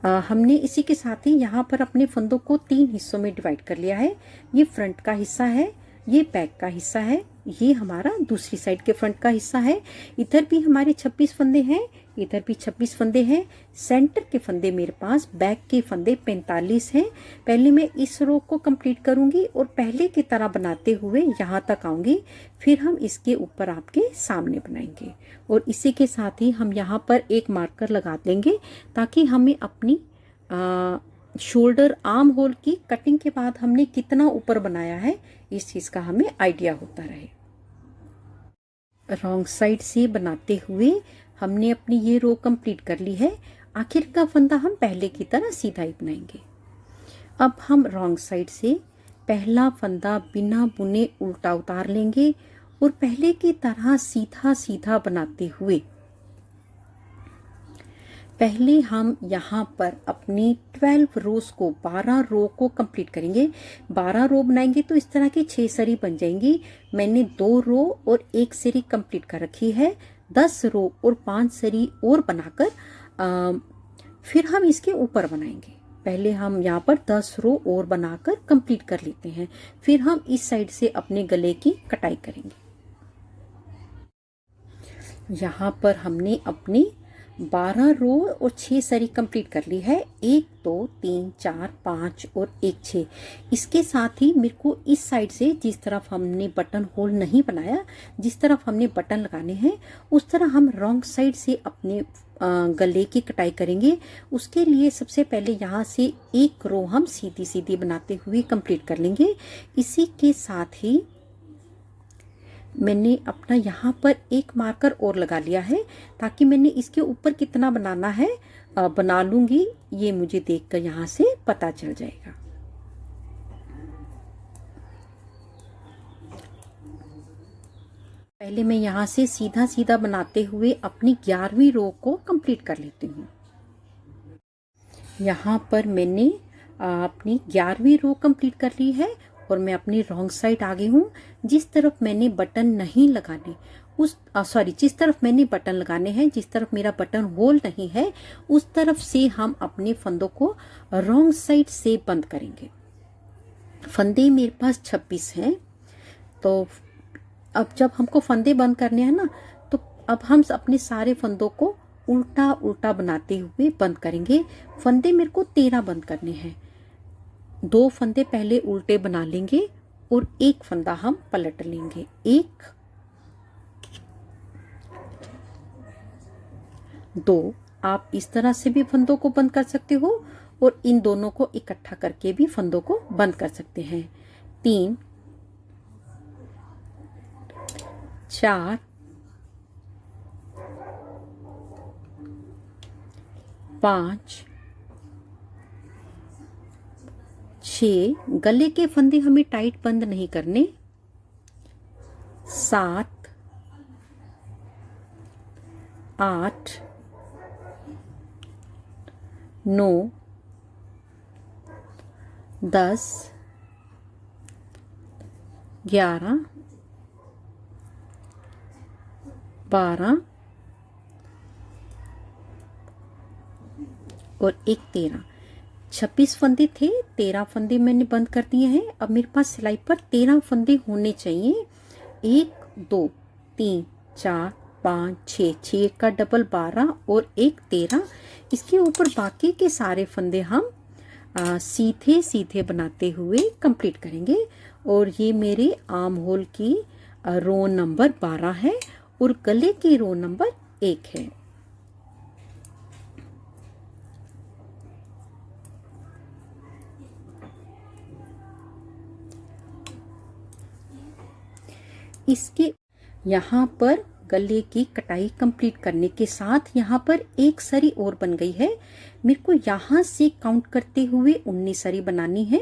हमने इसी के साथ ही यहाँ पर अपने फंदों को 3 हिस्सों में डिवाइड कर लिया है। ये फ्रंट का हिस्सा है, ये बैक का हिस्सा है, ये हमारा दूसरी साइड के फ्रंट का हिस्सा है। इधर भी हमारे 26 फंदे हैं, इधर भी 26 फंदे हैं। सेंटर के फंदे मेरे पास, बैक के फंदे 45 हैं। पहले मैं इस रो को कंप्लीट करूंगी और पहले की तरह बनाते हुए यहाँ तक आऊंगी। फिर हम इसके ऊपर आपके सामने बनाएंगे और इसी के साथ ही हम यहाँ पर एक मार्कर लगा देंगे ताकि हमें अपनी शोल्डर आर्म होल की कटिंग के बाद हमने कितना ऊपर बनाया है इस चीज का हमें आइडिया होता रहे। रॉन्ग साइड से बनाते हुए हमने अपनी ये रो कंप्लीट कर ली है। आखिर का फंदा हम पहले की तरह सीधा ही बनाएंगे। अब हम रॉन्ग साइड से पहला फंदा बिना बुने उल्टा उतार लेंगे और पहले की तरह सीधा सीधा बनाते हुए पहले हम यहाँ पर अपनी 12 रोज को 12 रो को कंप्लीट करेंगे। 12 रो बनाएंगे तो इस तरह की 6 सरी बन जाएंगी। मैंने 2 रो और 1 सरी कंप्लीट कर रखी है। 10 रो और 5 सरी और बनाकर फिर हम इसके ऊपर बनाएंगे। पहले हम यहाँ पर 10 रो और बनाकर कंप्लीट कर लेते हैं, फिर हम इस साइड से अपने गले की कटाई करेंगे। यहाँ पर हमने अपनी 12 रो और 6 सरी कंप्लीट कर ली है। 1 2 3 4 5 और 1 6। इसके साथ ही मेरे को इस साइड से जिस तरफ हमने बटन होल नहीं बनाया, जिस तरफ हमने बटन लगाने हैं उस तरह हम रॉन्ग साइड से अपने गले की कटाई करेंगे। उसके लिए सबसे पहले यहाँ से एक रो हम सीधी सीधी बनाते हुए कंप्लीट कर लेंगे। इसी के साथ ही मैंने अपना यहाँ पर एक मार्कर और लगा लिया है ताकि मैंने इसके ऊपर कितना बनाना है बना लूंगी, ये मुझे देखकर यहाँ से पता चल जाएगा। पहले मैं यहाँ से सीधा सीधा बनाते हुए अपनी 11वीं रो को कंप्लीट कर लेती हूँ। यहाँ पर मैंने अपनी 11वीं रो कंप्लीट कर ली है और मैं अपनी रॉन्ग साइड आ गई हूँ। जिस तरफ मैंने बटन नहीं लगाने उस सॉरी जिस तरफ मैंने बटन लगाने हैं, जिस तरफ मेरा बटन होल नहीं है, उस तरफ से हम अपने फंदों को रॉन्ग साइड से बंद करेंगे। फंदे मेरे पास 26 हैं, तो अब जब हमको फंदे बंद करने हैं ना, तो अब हम अपने सारे फंदों को उल्टा उल्टा बनाते हुए बंद करेंगे। फंदे मेरे को 13 बंद करने हैं। 2 फंदे पहले उल्टे बना लेंगे और एक फंदा हम पलट लेंगे। 1 2, आप इस तरह से भी फंदों को बंद कर सकते हो और इन दोनों को इकट्ठा करके भी फंदों को बंद कर सकते हैं। 3 4 5 6, गले के फंदे हमें टाइट बंद नहीं करने। 7 8 9 10 11 12 और 1 13। 26 फंदे थे, 13 फंदे मैंने बंद कर दिए हैं। अब मेरे पास सिलाई पर 13 फंदे होने चाहिए। 1 2 3 4 5 6, 6 का डबल 12 और 1 13। इसके ऊपर बाकी के सारे फंदे हम सीधे सीधे बनाते हुए कंप्लीट करेंगे। और ये मेरे आर्म होल की रो नंबर 12 है और गले की रो नंबर 1 है। इसके यहाँ पर गले की कटाई कंप्लीट करने के साथ यहाँ पर एक सरी और बन गई है। मेरे को यहाँ से काउंट करते हुए 19 सरी बनानी है।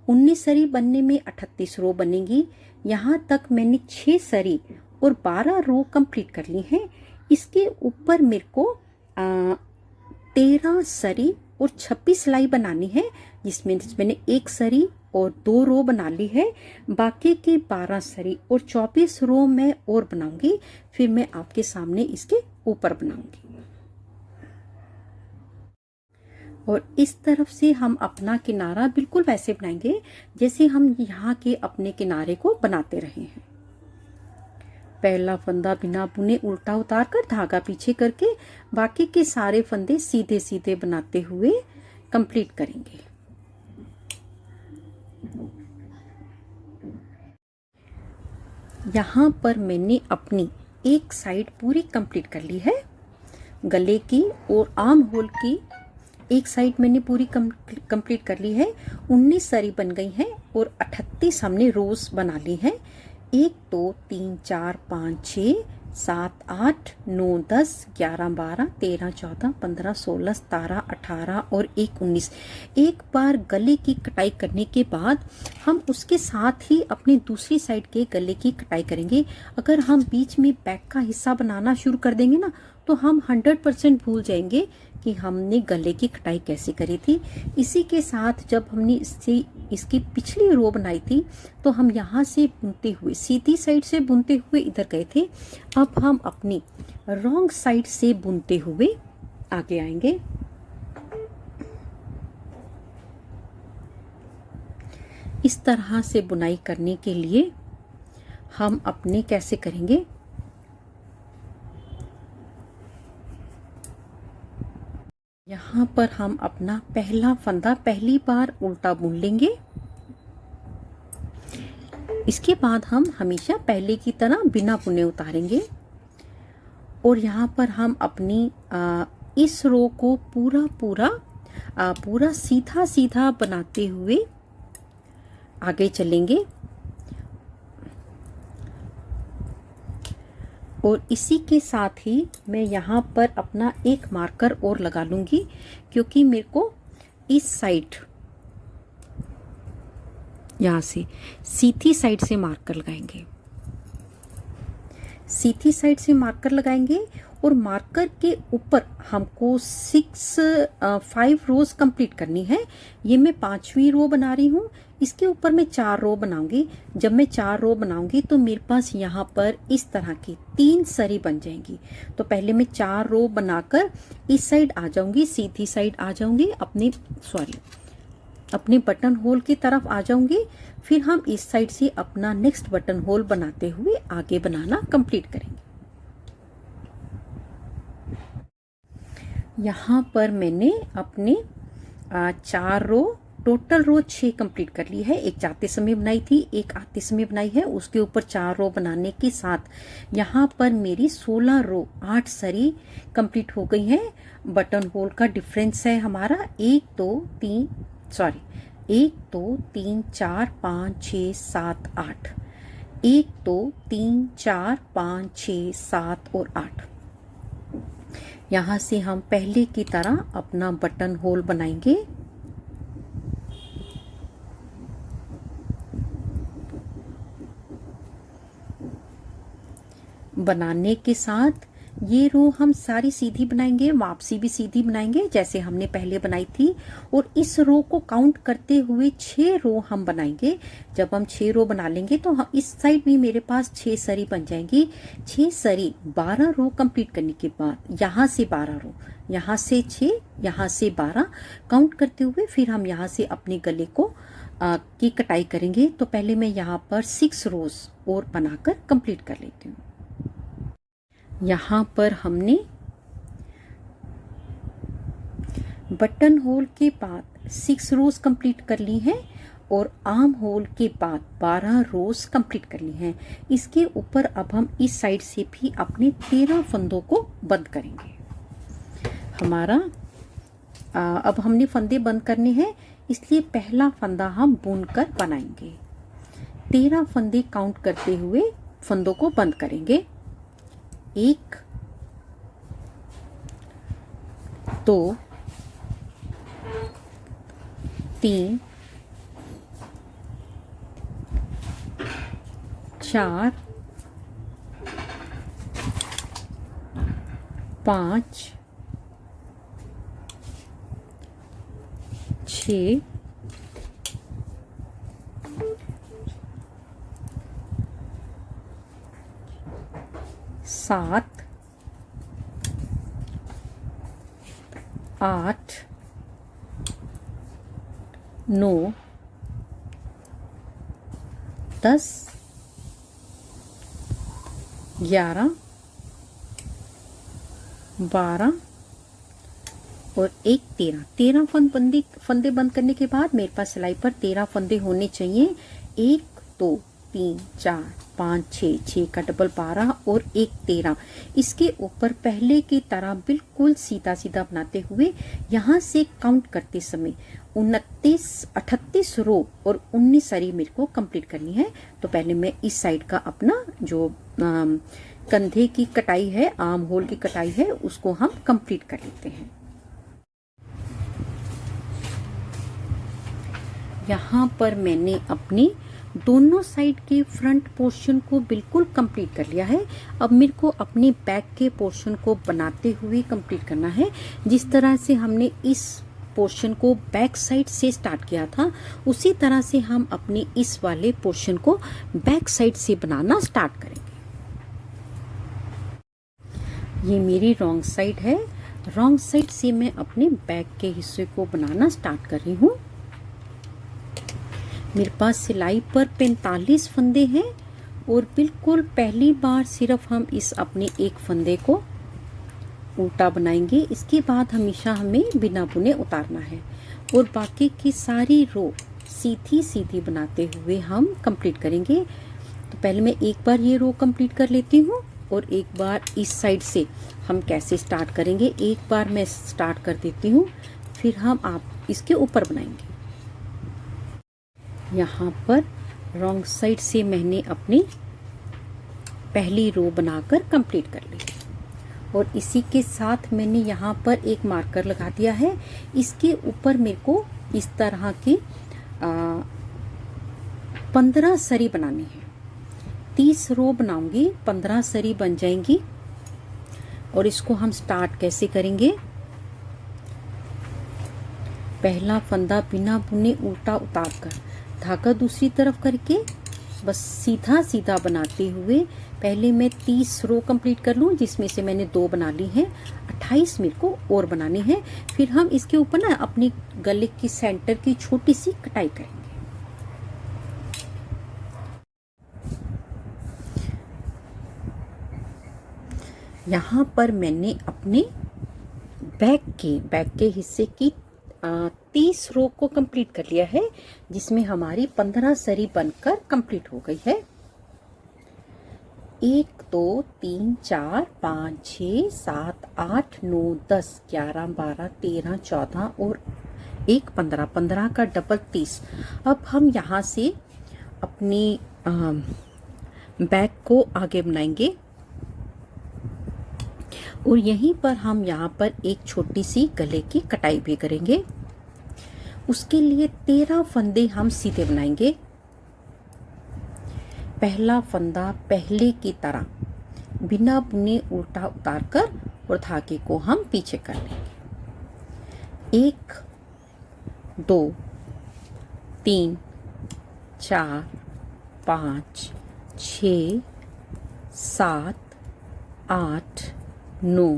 19 सरी बनने में 38 रो बनेगी। यहाँ तक मैंने 6 सरी और 12 रो कंप्लीट कर ली है। इसके ऊपर मेरे को 13 सरी और 26 सिलाई बनानी है, जिसमें मैंने 1 सरी और 2 रो बना ली है। बाकी की 12 सरी और 24 रो मैं और बनाऊंगी, फिर मैं आपके सामने इसके ऊपर बनाऊंगी। और इस तरफ से हम अपना किनारा बिल्कुल वैसे बनाएंगे जैसे हम यहाँ के अपने किनारे को बनाते रहे हैं। पहला फंदा बिना बुने उल्टा उतार कर धागा पीछे करके बाकी के सारे फंदे सीधे सीधे बनाते हुए कंप्लीट करेंगे। यहाँ पर मैंने अपनी एक साइड पूरी कंप्लीट कर ली है। गले की और आर्म होल की एक साइड मैंने पूरी कंप्लीट कर ली है। 19 सरी बन गई हैं और 38 हमने रोज बना ली है। 1 2 3 4 5 6 7 8 9 10 11 12 13 14 15 16 17 18 और 1 19। एक बार गले की कटाई करने के बाद हम उसके साथ ही अपनी दूसरी साइड के गले की कटाई करेंगे। अगर हम बीच में बैक का हिस्सा बनाना शुरू कर देंगे ना, तो हम 100% भूल जाएंगे कि हमने गले की कटाई कैसे करी थी। इसी के साथ जब हमने इसकी पिछली रो बनाई थी, तो हम यहाँ से बुनते हुए सीधी साइड से बुनते हुए इधर गए थे। अब हम अपनी रॉन्ग साइड से बुनते हुए आगे आएंगे। इस तरह से बुनाई करने के लिए हम अपने कैसे करेंगे, यहाँ पर हम अपना पहला फंदा पहली बार उल्टा बुन लेंगे। इसके बाद हम हमेशा पहले की तरह बिना बुने उतारेंगे और यहाँ पर हम अपनी इस रो को पूरा सीधा सीधा बनाते हुए आगे चलेंगे। और इसी के साथ ही मैं यहाँ पर अपना एक मार्कर और लगा लूंगी, क्योंकि मेरे को इस साइड यहाँ से सीधी साइड से मार्कर लगाएंगे। सीधी साइड से मार्कर लगाएंगे और मार्कर के ऊपर हमको 5 रोज कंप्लीट करनी है। ये मैं 5वीं रो बना रही हूँ। इसके ऊपर मैं 4 रो बनाऊंगी। जब मैं 4 रो बनाऊंगी तो मेरे पास यहाँ पर इस तरह की 3 सरी बन जाएंगी। तो पहले मैं 4 रो बनाकर इस साइड आ जाऊंगी, सीधी साइड आ जाऊंगी, अपने बटन होल की तरफ आ जाऊंगी। फिर हम इस साइड से अपना नेक्स्ट बटन होल बनाते हुए आगे बनाना कंप्लीट करेंगे। यहाँ पर मैंने अपने 4 रो, टोटल रो 6 कंप्लीट कर ली है। एक जाते समय बनाई थी, एक आते समय बनाई है। उसके ऊपर 4 रो बनाने के साथ यहाँ पर मेरी 16 रो 8 सरी कंप्लीट हो गई है। बटन होल का डिफरेंस है हमारा 1 2 3 4 5 6 7 8, 1 2 3 4 5 6 7 और 8। यहाँ से हम पहले की तरह अपना बटन होल बनाएंगे। बनाने के साथ ये रो हम सारी सीधी बनाएंगे, वापसी भी सीधी बनाएंगे जैसे हमने पहले बनाई थी। और इस रो को काउंट करते हुए 6 रो हम बनाएंगे। जब हम 6 रो बना लेंगे तो इस साइड भी मेरे पास 6 सरी बन जाएंगी। 6 सरी 12 रो कंप्लीट करने के बाद यहाँ से 12 रो, यहाँ से 6, यहाँ से 12 काउंट करते हुए फिर हम यहाँ से अपने गले को की कटाई करेंगे। तो पहले मैं यहाँ पर 6 रोज और बनाकर कंप्लीट कर लेती हूँ। यहाँ पर हमने बटन होल के बाद 6 रोज कंप्लीट कर ली हैं और आर्म होल के बाद 12 रोज कंप्लीट कर ली हैं। इसके ऊपर अब हम इस साइड से भी अपने 13 फंदों को बंद करेंगे। हमारा अब हमने फंदे बंद करने हैं, इसलिए पहला फंदा हम बुनकर बनाएंगे। 13 फंदे काउंट करते हुए फंदों को बंद करेंगे। 1 2 3 4 5 6 7 8 9 10 11 12 और 1 13 फंदे बंद करने के बाद मेरे पास सिलाई पर 13 फंदे होने चाहिए। 1 2 3 4 5 6 का डबल 12 और 1 13। इसके ऊपर पहले की तरह बिल्कुल सीधा सीधा बनाते हुए यहाँ से काउंट करते समय 38 रो और 19 सरी मेरे को कंप्लीट करनी है। तो पहले मैं इस साइड का अपना जो कंधे की कटाई है, आर्म होल की कटाई है, उसको हम कंप्लीट कर लेते हैं। यहाँ पर मैंने अपनी दोनों साइड के फ्रंट पोर्शन को बिल्कुल कंप्लीट कर लिया है। अब मेरे को अपने बैक के पोर्शन को बनाते हुए कंप्लीट करना है। जिस तरह से हमने इस पोर्शन को बैक साइड से स्टार्ट किया था, उसी तरह से हम अपने इस वाले पोर्शन को बैक साइड से बनाना स्टार्ट करेंगे। ये मेरी रॉन्ग साइड है। रॉन्ग साइड से मैं अपने बैक के हिस्से को बनाना स्टार्ट कर रही हूँ। मेरे पास सिलाई पर 45 फंदे हैं और बिल्कुल पहली बार सिर्फ हम इस अपने एक फंदे को उल्टा बनाएंगे। इसके बाद हमेशा हमें बिना बुने उतारना है और बाकी की सारी रो सीधी सीधी बनाते हुए हम कंप्लीट करेंगे। तो पहले मैं एक बार ये रो कंप्लीट कर लेती हूँ और एक बार इस साइड से हम कैसे स्टार्ट करेंगे, एक बार मैं स्टार्ट कर देती हूँ, फिर हम आप इसके ऊपर बनाएंगे। यहाँ पर रॉन्ग साइड से मैंने अपनी पहली रो बनाकर कंप्लीट कर ली और इसी के साथ मैंने यहाँ पर एक मार्कर लगा दिया है। इसके ऊपर मेरे को इस तरह की 15 सरी बनानी है। 30 रो बनाऊंगी, 15 सरी बन जाएंगी। और इसको हम स्टार्ट कैसे करेंगे? पहला फंदा बिना बुने उल्टा उतार कर धागा दूसरी तरफ करके बस सीधा सीधा बनाते हुए पहले मैं 30 रो कंप्लीट कर लूँ, जिसमें से मैंने 2 बना ली हैं। 28 मेरे को और बनानी है। फिर हम इसके ऊपर ना अपनी गले की सेंटर की छोटी सी कटाई करेंगे। यहाँ पर मैंने अपने बैक के हिस्से की 30 रो को कंप्लीट कर लिया है, जिसमें हमारी 15 सरी बनकर कंप्लीट हो गई है। 1 2 3 4 5 6 7 8 9 10 11 12 13 14 और 1 15, 15 का डबल 30। अब हम यहाँ से अपनी बैक को आगे बनाएंगे और यहीं पर हम यहाँ पर एक छोटी सी गले की कटाई भी करेंगे। उसके लिए 13 फंदे हम सीधे बनाएंगे। पहला फंदा पहले की तरह बिना बुने उल्टा उतार कर और धागे को हम पीछे कर लेंगे। 1 2 3 4 5 6 7 8 9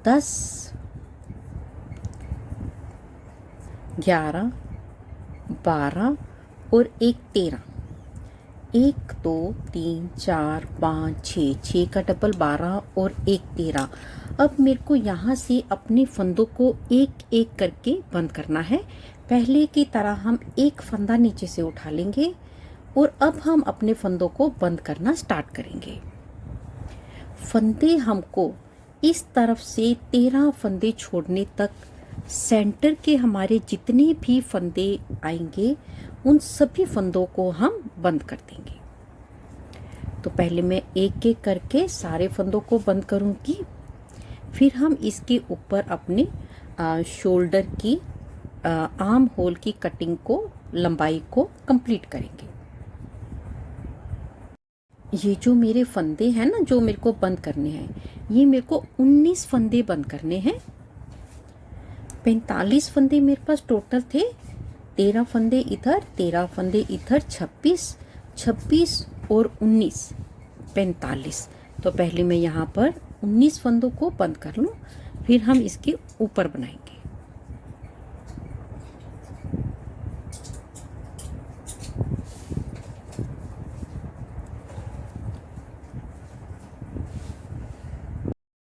10 11 12 और 1 13। 1 2 3 4 5 6, 6 का डबल 12 और 1 13। अब मेरे को यहाँ से अपने फंदों को एक एक करके बंद करना है। पहले की तरह हम एक फंदा नीचे से उठा लेंगे और अब हम अपने फंदों को बंद करना स्टार्ट करेंगे। फंदे हमको इस तरफ से 13 फंदे छोड़ने तक सेंटर के हमारे जितने भी फंदे आएंगे उन सभी फंदों को हम बंद कर देंगे। तो पहले मैं एक एक करके सारे फंदों को बंद करूंगी, फिर हम इसके ऊपर अपने शोल्डर की आर्म होल की कटिंग को, लंबाई को कंप्लीट करेंगे। ये जो मेरे फंदे हैं ना, जो मेरे को बंद करने हैं, ये मेरे को 19 फंदे बंद करने हैं। 45 फंदे मेरे पास टोटल थे। 13 फंदे इधर, 13 फंदे इधर, 26 26 और 19 45। तो पहले मैं यहाँ पर 19 फंदों को बंद कर लूँ, फिर हम इसके ऊपर बनाएंगे।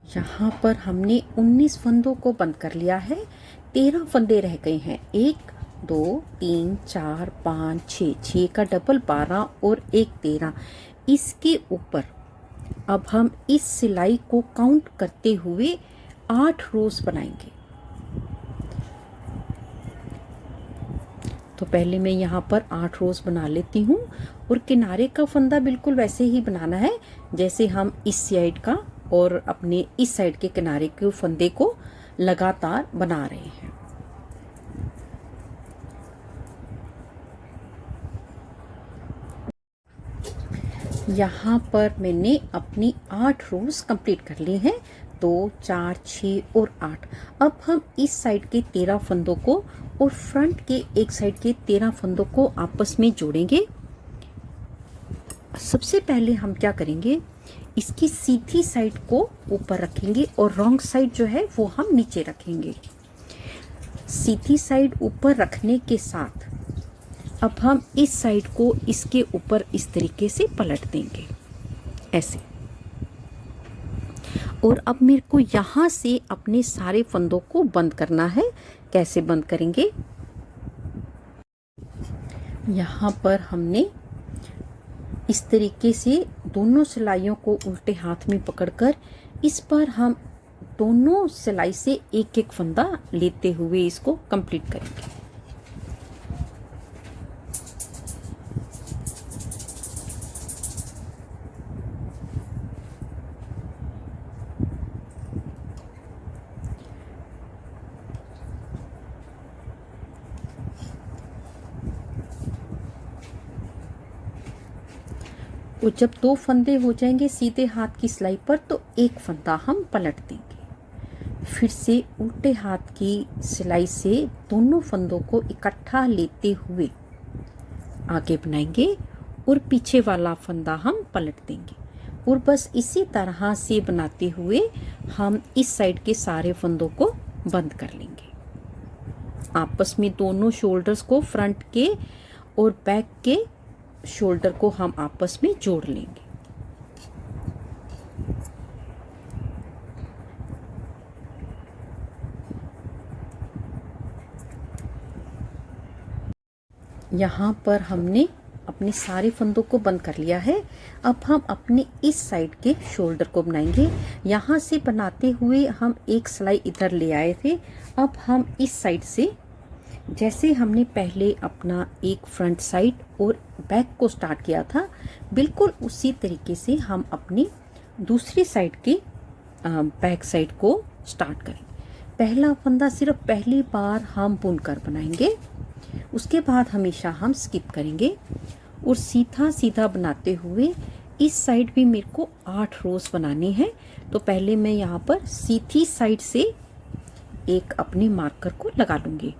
यहाँ पर हमने 19 फंदों को बंद कर लिया है। 13 फंदे रह गए हैं। 1 2 3 4 5 6, 6 का डबल 12 और 1 13। इसके ऊपर अब हम इस सिलाई को काउंट करते हुए 8 रोज बनाएंगे। तो पहले मैं यहाँ पर 8 रोज बना लेती हूँ और किनारे का फंदा बिल्कुल वैसे ही बनाना है जैसे हम इस साइड का और अपने इस साइड के किनारे के फंदे को लगातार बना रहे हैं। यहाँ पर मैंने अपनी 8 रोज कंप्लीट कर ली हैं। 2 4 6 और 8। अब हम इस साइड के 13 फंदों को और फ्रंट के एक साइड के 13 फंदों को आपस में जोड़ेंगे। सबसे पहले हम क्या करेंगे, इसकी सीधी साइड को ऊपर रखेंगे और रॉन्ग साइड जो है वो हम नीचे रखेंगे। सीधी साइड ऊपर रखने के साथ अब हम इस साइड को इसके ऊपर इस तरीके से पलट देंगे, ऐसे। और अब मेरे को यहाँ से अपने सारे फंदों को बंद करना है। कैसे बंद करेंगे? यहाँ पर हमने इस तरीके से दोनों सिलाइयों को उल्टे हाथ में पकड़कर इस पर हम दोनों सिलाई से एक एक फंदा लेते हुए इसको कंप्लीट करेंगे। और जब 2 फंदे हो जाएंगे सीधे हाथ की सिलाई पर तो एक फंदा हम पलट देंगे। फिर से उल्टे हाथ की सिलाई से दोनों फंदों को इकट्ठा लेते हुए आगे बनाएंगे और पीछे वाला फंदा हम पलट देंगे और बस इसी तरह से बनाते हुए हम इस साइड के सारे फंदों को बंद कर लेंगे। आपस में दोनों शोल्डर्स को, फ्रंट के और बैक के शोल्डर को हम आपस में जोड़ लेंगे। यहाँ पर हमने अपने सारे फंदों को बंद कर लिया है। अब हम अपने इस साइड के शोल्डर को बनाएंगे। यहाँ से बनाते हुए हम एक सिलाई इधर ले आए थे। अब हम इस साइड से, जैसे हमने पहले अपना एक फ्रंट साइड और बैक को स्टार्ट किया था, बिल्कुल उसी तरीके से हम अपनी दूसरी साइड की बैक साइड को स्टार्ट करें। पहला फंदा सिर्फ पहली बार हम बुनकर बनाएंगे, उसके बाद हमेशा हम स्किप करेंगे और सीधा सीधा बनाते हुए इस साइड भी मेरे को 8 रोज बनाने हैं। तो पहले मैं यहाँ पर सीधी साइड से एक अपने मार्कर को लगा लूँगी,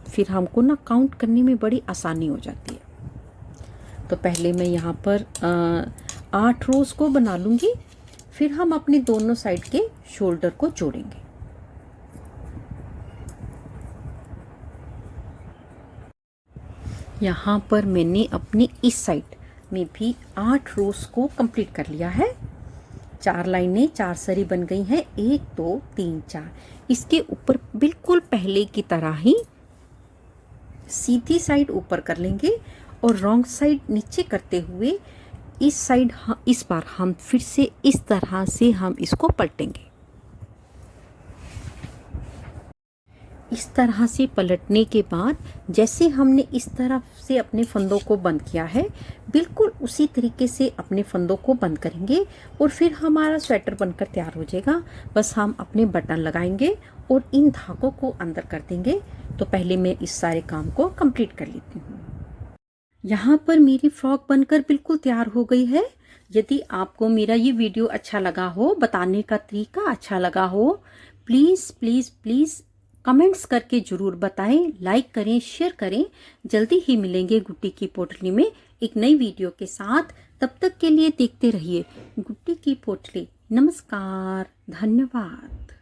फिर हमको ना काउंट करने में बड़ी आसानी हो जाती है। तो पहले मैं यहाँ पर 8 रोज को बना लूँगी, फिर हम अपने दोनों साइड के शोल्डर को जोड़ेंगे। यहाँ पर मैंने अपनी इस साइड में भी 8 रोज को कंप्लीट कर लिया है। 4 लाइनें, 4 सरी बन गई हैं, 1 2 3 4। इसके ऊपर बिल्कुल पहले की तरह ही सीधी साइड ऊपर कर लेंगे और रॉन्ग साइड नीचे करते हुए इस साइड इस बार हम फिर से इस तरह से हम इसको पलटेंगे। इस तरह से पलटने के बाद जैसे हमने इस तरफ से अपने फंदों को बंद किया है, बिल्कुल उसी तरीके से अपने फंदों को बंद करेंगे और फिर हमारा स्वेटर बनकर तैयार हो जाएगा। बस हम अपने बटन लगाएंगे और इन धागों को अंदर कर देंगे। तो पहले मैं इस सारे काम को कंप्लीट कर लेती हूँ। यहाँ पर मेरी फ्रॉक बनकर बिल्कुल तैयार हो गई है। यदि आपको मेरा ये वीडियो अच्छा लगा हो, बताने का तरीका अच्छा लगा हो, प्लीज़ प्लीज़ प्लीज़ कमेंट्स करके ज़रूर बताएं, लाइक करें, शेयर करें। जल्दी ही मिलेंगे गुड्डी की पोटली में एक नई वीडियो के साथ। तब तक के लिए देखते रहिए गुड्डी की पोटली। नमस्कार, धन्यवाद।